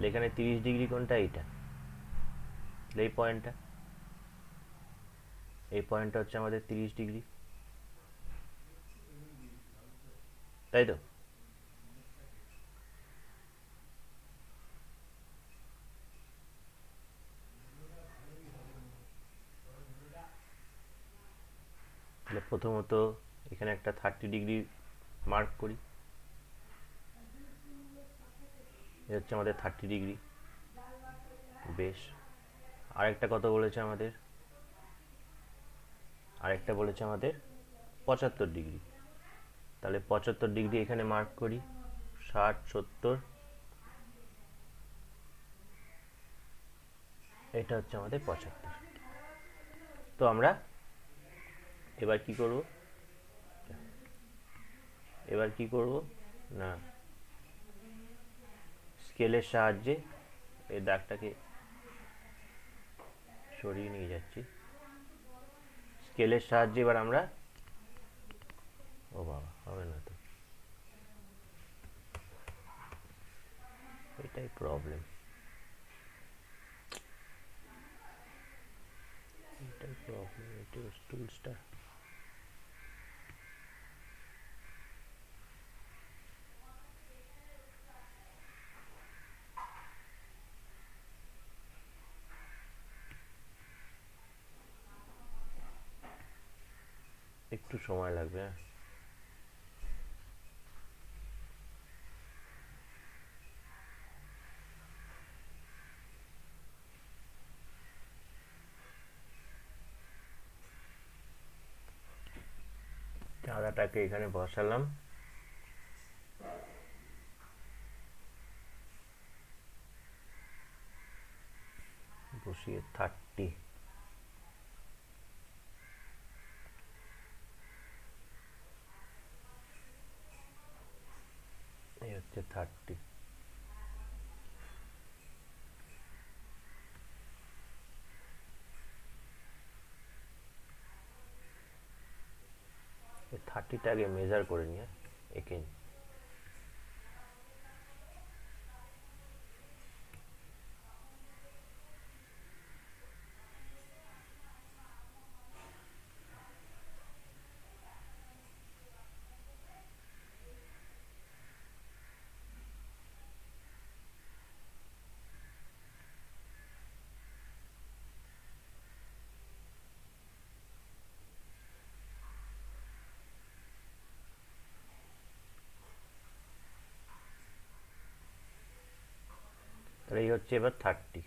এখানে 30 ডিগ্রি কোনটা, এইটা, এই পয়েন্টটা হচ্ছে আমাদের 30 ডিগ্রি, তাই তো? তাহলে প্রথমত এখানে একটা 30 ডিগ্রি মার্ক করি, এ হচ্ছে আমাদের 30 ডিগ্রি। বেশ, আরেকটা কত বলেছে আমাদের, আরেকটা বলেছে আমাদের 75 ডিগ্রি, তাহলে 75 ডিগ্রি এখানে মার্ক করি, 60, 70, এটা হচ্ছে আমাদের 75। তো আমরা এবার কি করব, না স্কেলের সাহায্যে এই দাগটাকে সরিয়ে নিয়ে যাচ্ছি, স্কেলের সাহায্যে এবার আমরা, ও বাবা হবে না তো, এটাই প্রবলেম, এটাই টুলসটা। একটু সময় লাগবে, হ্যাঁ। চাঁদাটাকে এখানে বসালাম, বসিয়ে 30, এই হচ্ছে 30, এই 30টা আগে মেজার করে নিয়ে এঁকে নিই। তাহলে এই হচ্ছে এবার 30,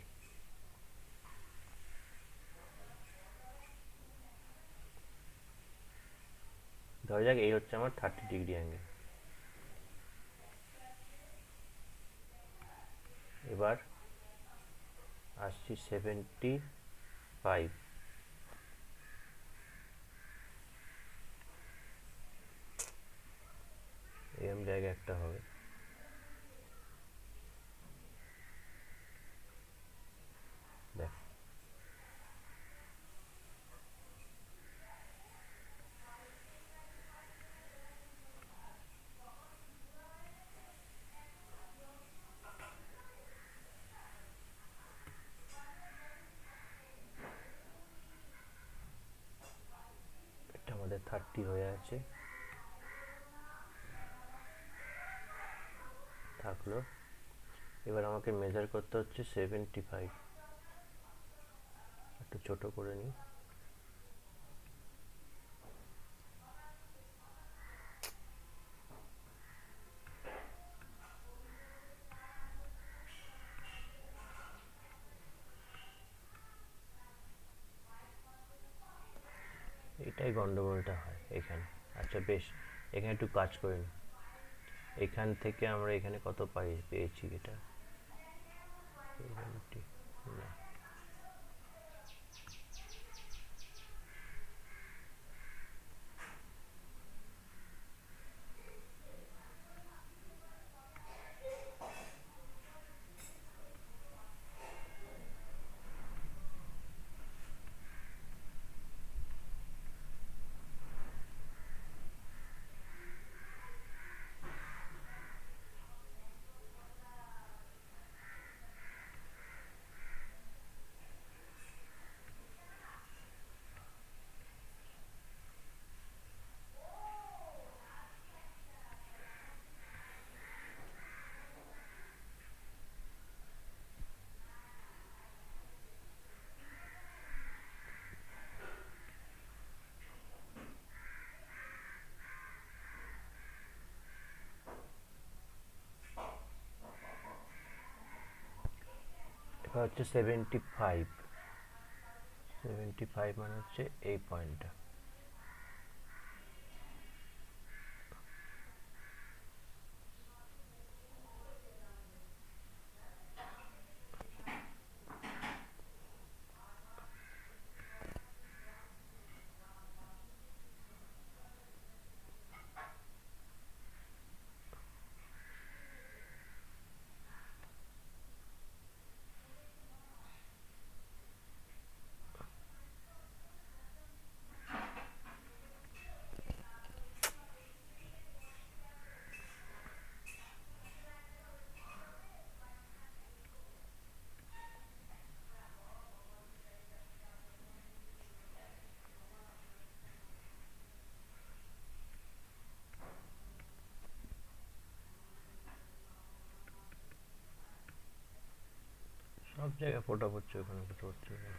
ধরা যাক এই হচ্ছে আমার 30 ডিগ্রি অ্যাঙ্গেল। এবার আসছি 75, জায়গায় একটা হবে। দেখ, এটা আমাদের 30 হয়ে আছে, থাকলো। এবার আমাকে মেজার করতে হচ্ছে 75, একটু ছোট করে নিই। এটাই গন্ডগোলটা হয় এখানে। আচ্ছা বেশ, এখানে একটু কাজ করে নিই। এখান থেকে আমরা এখানে কত পেয়েছি, এটা 70 না, এটা হচ্ছে 75। 75 মানে হচ্ছে এই পয়েন্টটা। সব জায়গায় ফোটা পড়ছে, ওখানে ফোটা পড়ছে না।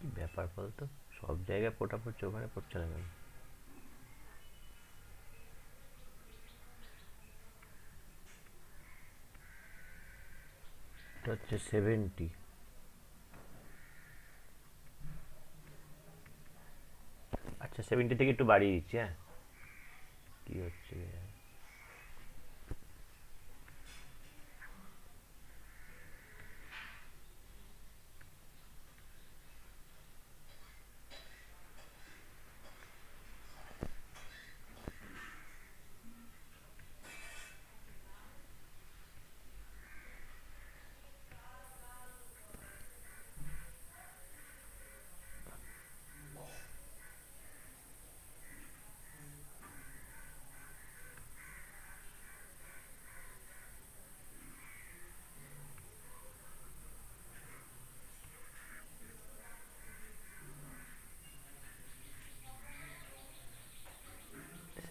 কি ব্যাপার বলতো, সব জায়গায় ফোটা পড়ছে, ওখানে পড়ছে না কেন? এটা হচ্ছে 70, আচ্ছা 70 থেকে একটু বাড়িয়ে দিচ্ছি। হ্যাঁ, কি হচ্ছে,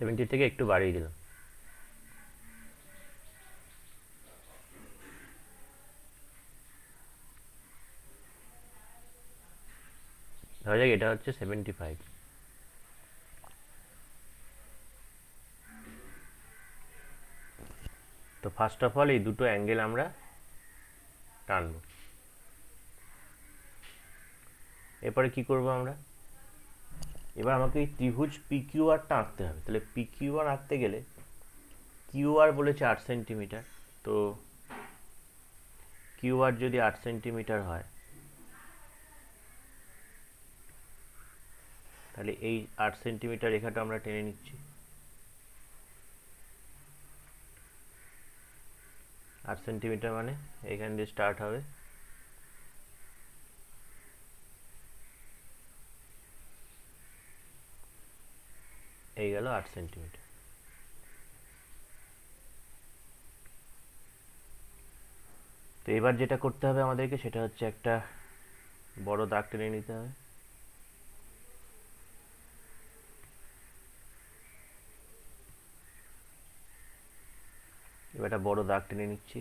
70 থেকে একটু বাড়িয়ে দিলাম। ধরা যাক এটা হচ্ছে 75। তো ফার্স্ট অফ অল এই দুটো অ্যাঙ্গেল আমরা টানবো। এরপরে কি করব আমরা, এবার আমাকে এই ত্রিভুজ পিকিউআরটা আঁকতে হবে। তাহলে পিকিউআর আঁকতে গেলে কিউআর বলেছে 8 সেন্টিমিটার, তো কিউআর যদি 8 সেন্টিমিটার হয় তাহলে এই 8 সেন্টিমিটার রেখাটা আমরা টেনে নিচ্ছি। 8 সেন্টিমিটার মানে এখান দিয়ে স্টার্ট হবে, এই গেল 8 সেন্টিমিটার। তো এবার যেটা করতে হবে আমাদেরকে সেটা হচ্ছে একটা বড় দাগ টেনে নিতে হবে। এবার একটা বড় দাগ টেনে নিচ্ছি।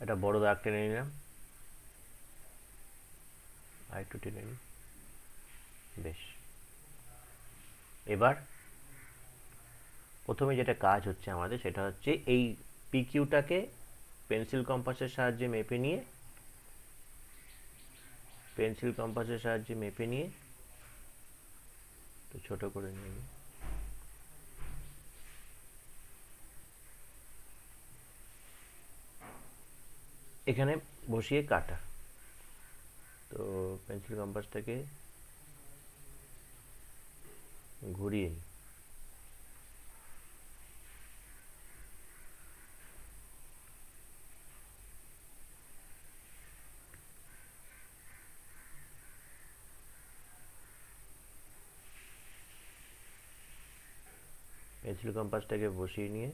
একটা বড় দাগ টেনে নিলাম, আর একটু টেনে নিই, বেশ। এবার প্রথমে যেটা কাজ হচ্ছে আমাদের সেটা হচ্ছে এই পিকিউটাকে পেন্সিল কম্পাসের সাহায্যে মেপে নিয়ে, পেন্সিল কম্পাসের সাহায্যে মেপে নিয়ে একটু ছোট করে নিয়ে নিই। এখানে বসিয়ে কাটা। তো পেন্সিল কম্পাসটাকে ঘুরিয়ে নিই। পেন্সিল কম্পাসটাকে বসিয়ে নিয়ে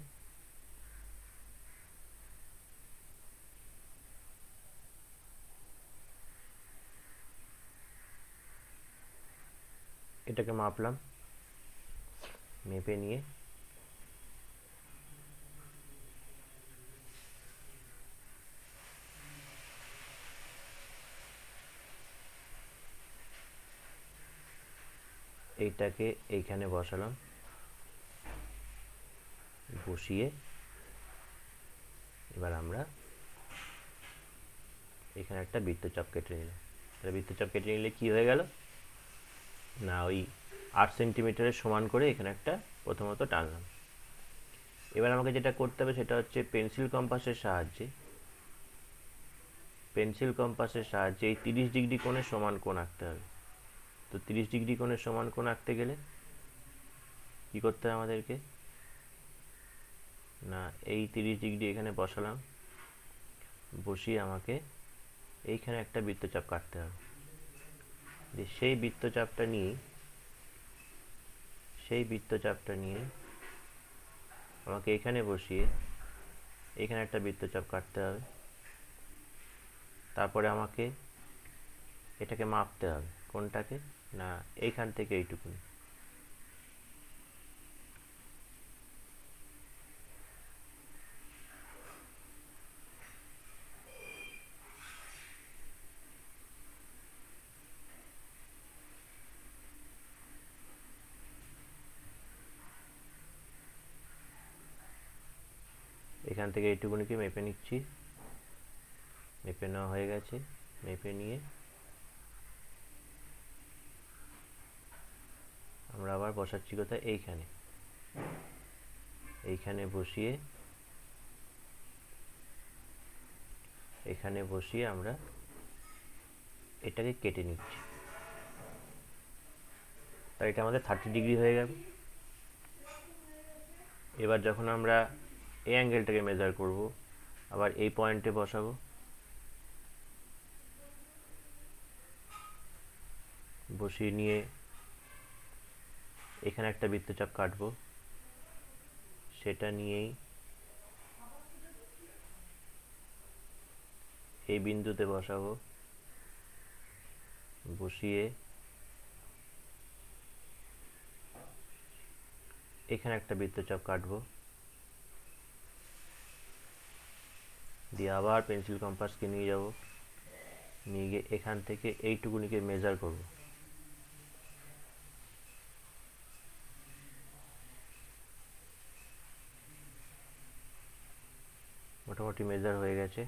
এটাকে মাপলাম, মেপে নিয়ে এইটাকে এইখানে বসালাম, বসিয়ে এবার আমরা এখানে একটা বৃত্তচাপ কেটে নিলাম। তাহলে বৃত্তচাপ কেটে নিলে কি হয়ে গেল না, ওই 8 সেন্টিমিটারের সমান করে এখানে একটা প্রথমত টানলাম। এবার আমাকে যেটা করতে হবে সেটা হচ্ছে পেন্সিল কম্পাসের সাহায্যে, পেন্সিল কম্পাসের সাহায্যে এই 30 ডিগ্রি কোণে সমান কোণ আঁকতে হবে। তো 30 ডিগ্রি কোণে সমান কোণ আঁকতে গেলে কি করতে হবে আমাদেরকে না, এই 30 ডিগ্রি এখানে বসালাম, বসিয়ে আমাকে এইখানে একটা বৃত্তচাপ কাটতে হবে। যে সেই বৃত্তচাপটা নিয়ে আমাকে এখানে বসিয়ে এখানে একটা বৃত্তচাপ কাটতে হবে। তারপরে আমাকে এটাকে মাপতে হবে, কোনটাকে না এইখান থেকে এইটুকুনি। এখান থেকে এইটুকুনিকে মেপে নিচ্ছি, মেপে নেওয়া হয়ে গেছে। মেপে নিয়ে আমরা আবার বসাচ্ছি কোথায়, এইখানে বসিয়ে আমরা এটাকে কেটে নিচ্ছি। তাই এটা আমাদের 30 ডিগ্রি হয়ে গেল। এবার যখন আমরা এই অ্যাঙ্গেলটাকে মেজার করব, আবার এই পয়েন্টে বসাবো, বসিয়ে নিয়ে এখানে একটা বৃত্তচাপ কাটবো, সেটা নিয়েই এই বিন্দুতে বসাবো, বসিয়ে এখানে একটা বৃত্তচাপ কাটবো, দিয়ে আবার পেন্সিল কম্পাসকে নিয়ে যাব, নিয়ে গিয়ে এখান থেকে এইটুকুনিকে মেজার করব। মোটামুটি মেজার হয়ে গেছে।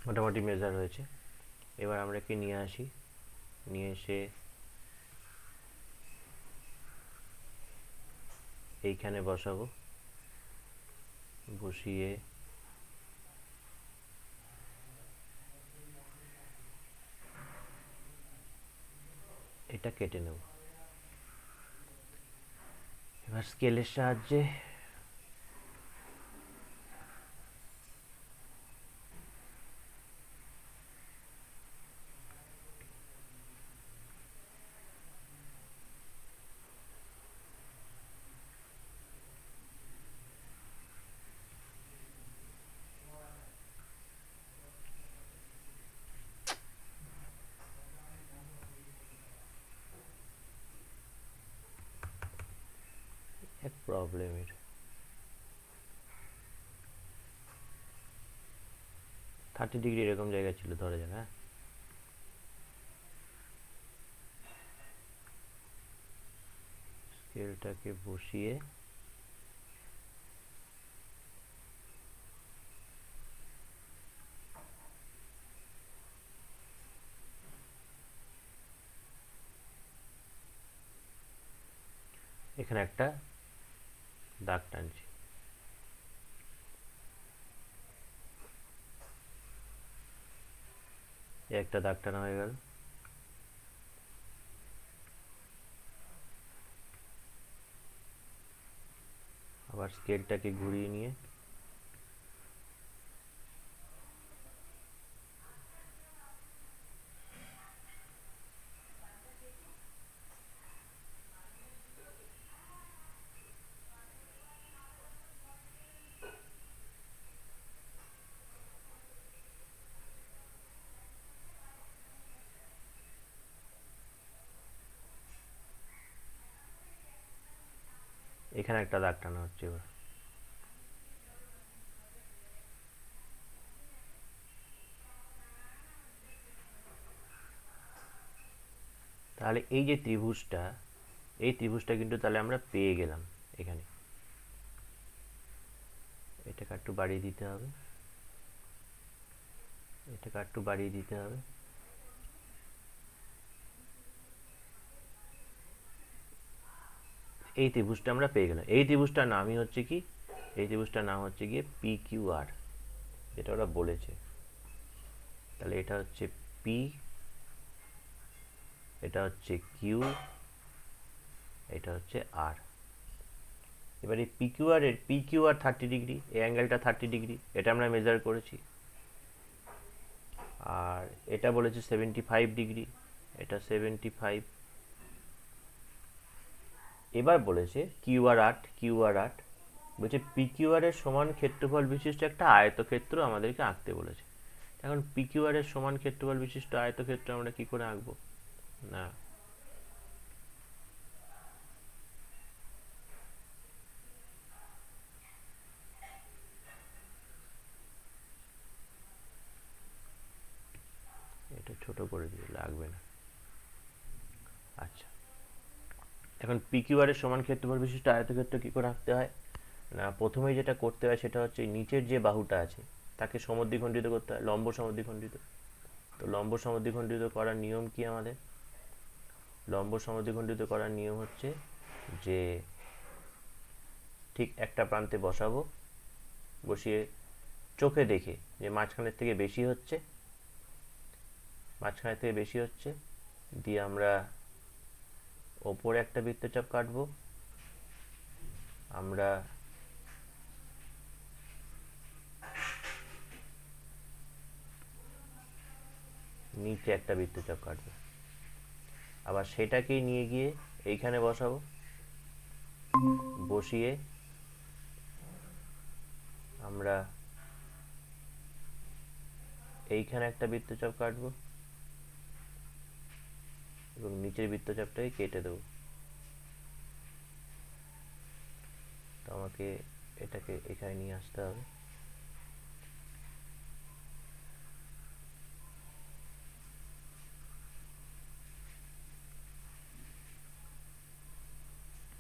মোটামুটি মেজার হয়েছে। এবার আমরা কি নিয়ে আসি, নিয়ে এসে এইখানে বসাবো, বসিয়ে এটা কেটে নেব। এবার স্কেলের সাহায্যে এক প্রবলেমের 30 ডিগ্রি এরকম জায়গা ছিল ধরে যাক। হ্যাঁ, স্কেলটাকে বসিয়ে এখানে একটা দাগ টানছি। একটা দাগ টানা হয়ে গেল। আবার স্কেলটাকে ঘুরিয়ে নিয়ে এখানে একটা দাগ টানা হচ্ছে। এবার তাহলে এই যে ত্রিভুজটা, এই ত্রিভুজটা কিন্তু তাহলে আমরা পেয়ে গেলাম। এখানে এটাকে একটু বাড়িয়ে দিতে হবে, এটাকে একটু বাড়িয়ে দিতে হবে। এই ত্রিভুজটা আমরা পেয়ে গেলাম। এই ত্রিভুজটার নামই হচ্ছে কি, এই ত্রিভুজটার নাম হচ্ছে গিয়ে পি কিউ আর, যেটা ওরা বলেছে। তাহলে এটা হচ্ছে পি, এটা হচ্ছে কিউ, এটা হচ্ছে আর। এবার এই পি কিউ আর 30 ডিগ্রি, এই অ্যাঙ্গেলটা 30 ডিগ্রি, এটা আমরা মেজার করেছি। আর এটা বলেছে 75 ডিগ্রি, এটা 75। এবার বলেছে কিউ আর 8, বলছে পিকিউআর এর সমান ক্ষেত্রফল বিশিষ্ট একটা আয়তক্ষেত্র আমাদেরকে আঁকতে বলেছে। এখন পিকিউআর এর সমান ক্ষেত্রফল বিশিষ্ট আয়তক্ষেত্র আমরা কি করে আঁকবো? না, এটা ছোট করে দিয়ে লাগবে না। আচ্ছা, এখন পিকিউআর এর সমান ক্ষেত্রফল বিশিষ্ট আয়তক্ষেত্র কি করে আঁকতে হয়? না, প্রথমেই যেটা করতে হয় সেটা হচ্ছে নিচের যে বাহুটা আছে তাকে সমদ্বিখণ্ডিত করতে হয়, লম্ব সমদ্বিখণ্ডিত। তো লম্ব সমদ্বিখণ্ডিত করার নিয়ম কি আমাদের? লম্ব সমদ্বিখণ্ডিত করার নিয়ম হচ্ছে যে ঠিক একটা প্রান্তে বসাবো, বসিয়ে চোখে দেখে যে মাঝখানের থেকে বেশি হচ্ছে, মাঝখানের থেকে বেশি হচ্ছে, দিয়ে আমরা ওপরে একটা বৃত্তচাপ কাটবো, আমরা নিচে একটা বৃত্তচাপ কাটবো, আবার সেটাকেই নিয়ে গিয়ে এইখানে বসাবো, বসিয়ে আমরা এইখানে একটা বৃত্তচাপ কাটবো এবং নিচের বৃত্তচাপটাকে কেটে দেবো। তো আমাকে এটাকে এখানে নিয়ে আসতে হবে।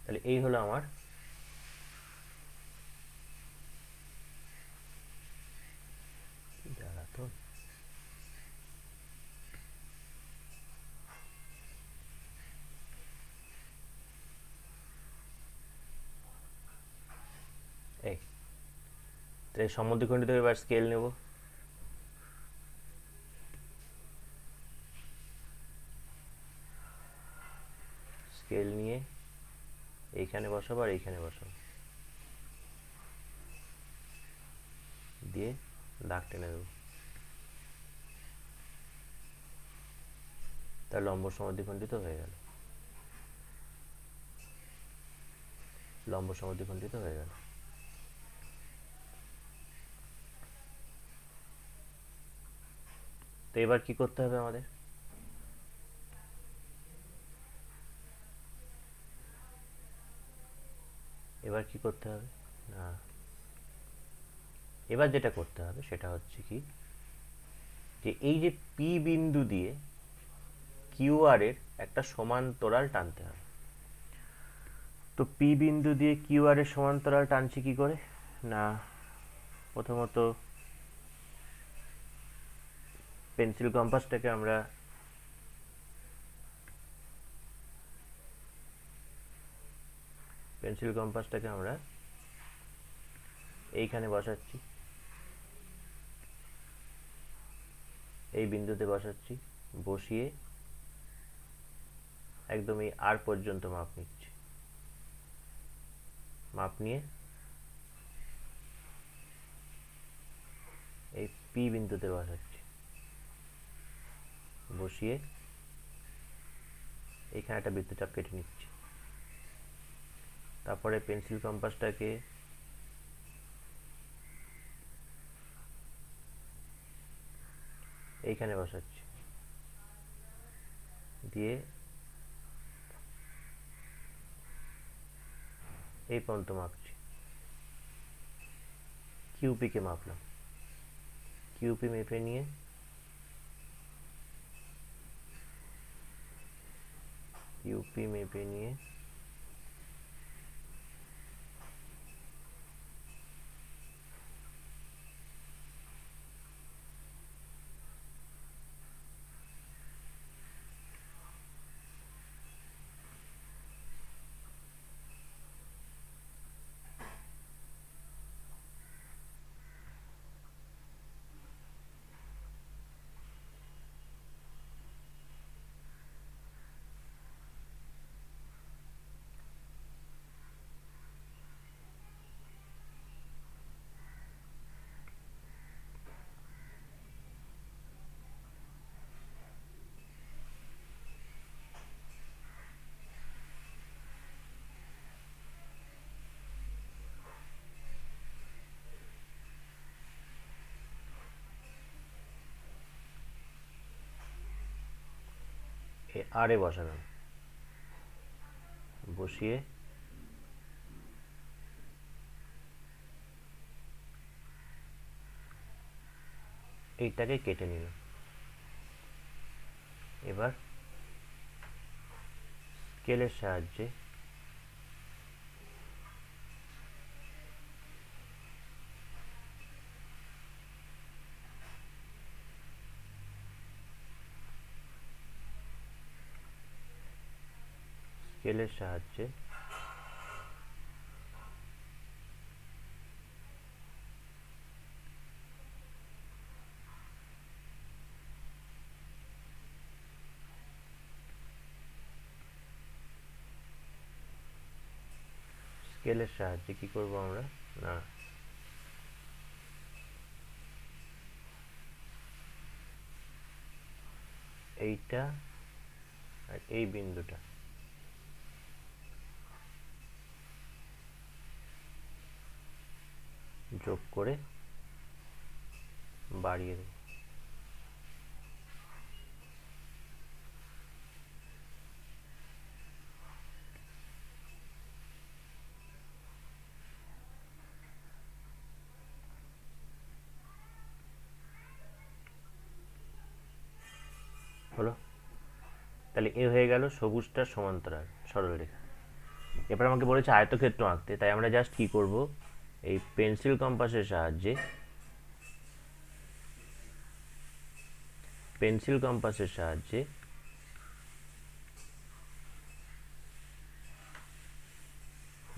তাহলে এই হলো আমার জ্বালাতন। এই তাহলে সমদ্বিখণ্ডিত এবার স্কেল নেব। স্কেল নিয়ে এইখানে বসাবো আর এইখানে বসাবো, দিয়ে দাগ টেনে দেবো। তার লম্ব সমদ্বিখণ্ডিত হয়ে গেল, লম্ব সমদ্বিখণ্ডিত হয়ে গেল। তো এবার কি করতে হবে আমাদের? এবার কি করতে হবে? না, এবার যেটা করতে হবে সেটা হচ্ছে কি, যে এই যে পি বিন্দু দিয়ে কিউআর এর একটা সমান্তরাল টানতে হবে। তো পি বিন্দু দিয়ে কিউআর এর সমান্তরাল টানছি কি করে? না, প্রথমত পেন্সিল কম্পাসটাকে আমরা এইখানে বসাচ্ছি, এই বিন্দুতে বসাচ্ছি, বসিয়ে একদম এই আর পর্যন্ত মাপ নিচ্ছি, মাপ নিয়ে এই পি বিন্দুতে বসাচ্ছি, বসিয়ে এখানে একটা বৃত্তচাপ কেটে নিচ্ছি। তারপরে পেন্সিল কম্পাসটাকে এইখানে বসাচ্ছি, দিয়ে এই পর্যন্ত মাপছি, কিউপিকে মাপলাম, কিউপি মেপে নিয়ে কিউপি মেপে নিয়ে আর এ বসালাম, বসিয়ে এইটাকে কেটে নিলাম। এবার স্কেলের সাহায্যে স্কেলের সাহায্যে স্কেলের সাহায্যে কি করব আমরা, না এইটা আর এই বিন্দুটা যোগ করে বাড়িয়ে দেব। হলো, তাহলে এ হয়ে গেল সবুজটার সমান্তরাল সরলরেখা। এবার আমাকে বলেছে আয়তক্ষেত্র আঁকতে, তাই আমরা জাস্ট কি করব, এই পেন্সিল কম্পাসের সাহায্যে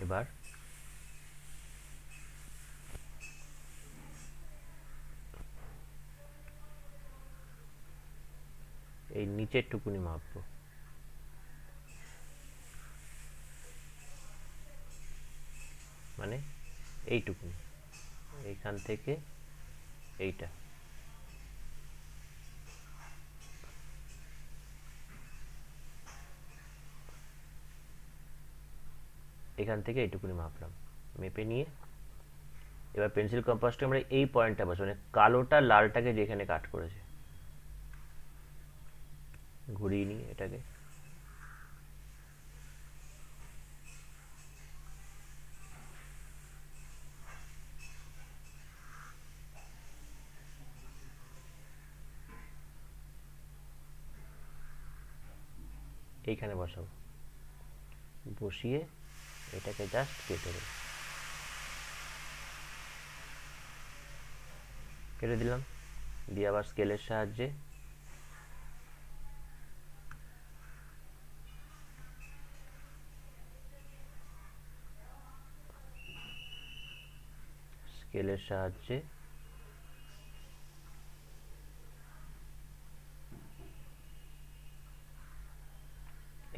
এবার এই নিচের টুকুনি মাপবো, মানে এইটুকুনি, এইখান থেকে এইটা, এখান থেকে এইটুকুনি মাপলাম, মেপে নিয়ে এবার পেন্সিল কম্পাসটা আমরা এই পয়েন্টটা বসাবো, মানে কালোটা লালটাকে যেখানে কাট করেছে, ঘুরিয়ে নিয়ে এটাকে এইখানে বসাবো, বসিয়ে এটাকে জাস্ট কেটে দেবো, কেটে দিলাম, দিয়ে আবার স্কেলের সাহায্যে স্কেলের সাহায্যে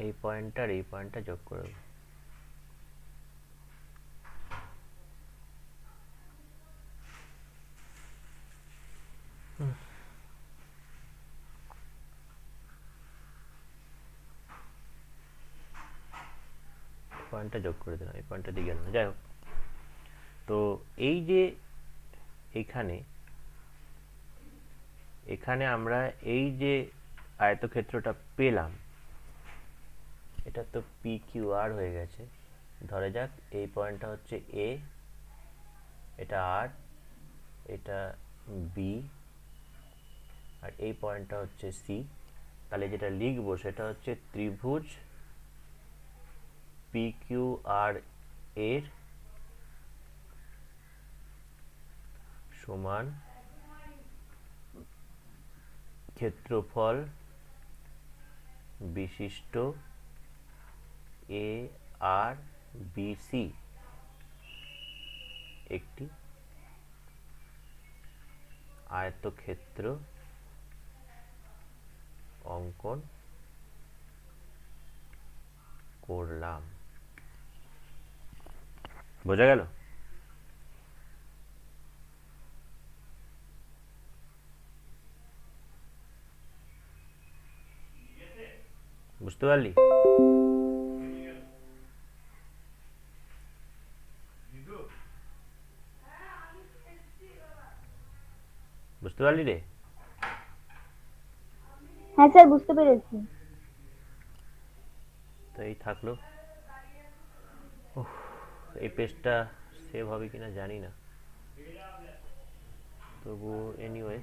এই পয়েন্টটা আর এই পয়েন্টটা যোগ করে দেবো। পয়েন্টটা যোগ করে দিলাম, এই পয়েন্টটা দিয়ে গেল না, যাই হোক। তো এই যে এখানে এখানে আমরা এই যে আয়তক্ষেত্রটা পেলাম, এটা তো পি কিউ আর হয়ে গেছে, ধরে যাক এই পয়েন্টটা হচ্ছে এ, এটা আর, এটা বি, আর এই পয়েন্টটা হচ্ছে সি। তাহলে যেটা লিখবো সেটা হচ্ছে ত্রিভুজ পি কিউ আর এর সমান ক্ষেত্রফল বিশিষ্ট এ আর বি সি একটি আয়তক্ষেত্র অঙ্কন করলাম। বোঝা গেল? বুঝতে পারলি? বুঝতে পারলি রে? হ্যাঁ স্যার, বুঝতে পেরেছি। এই থাকলো। এই পেজটা সেভ হবে কিনা জানি না, তবু এনিওয়ে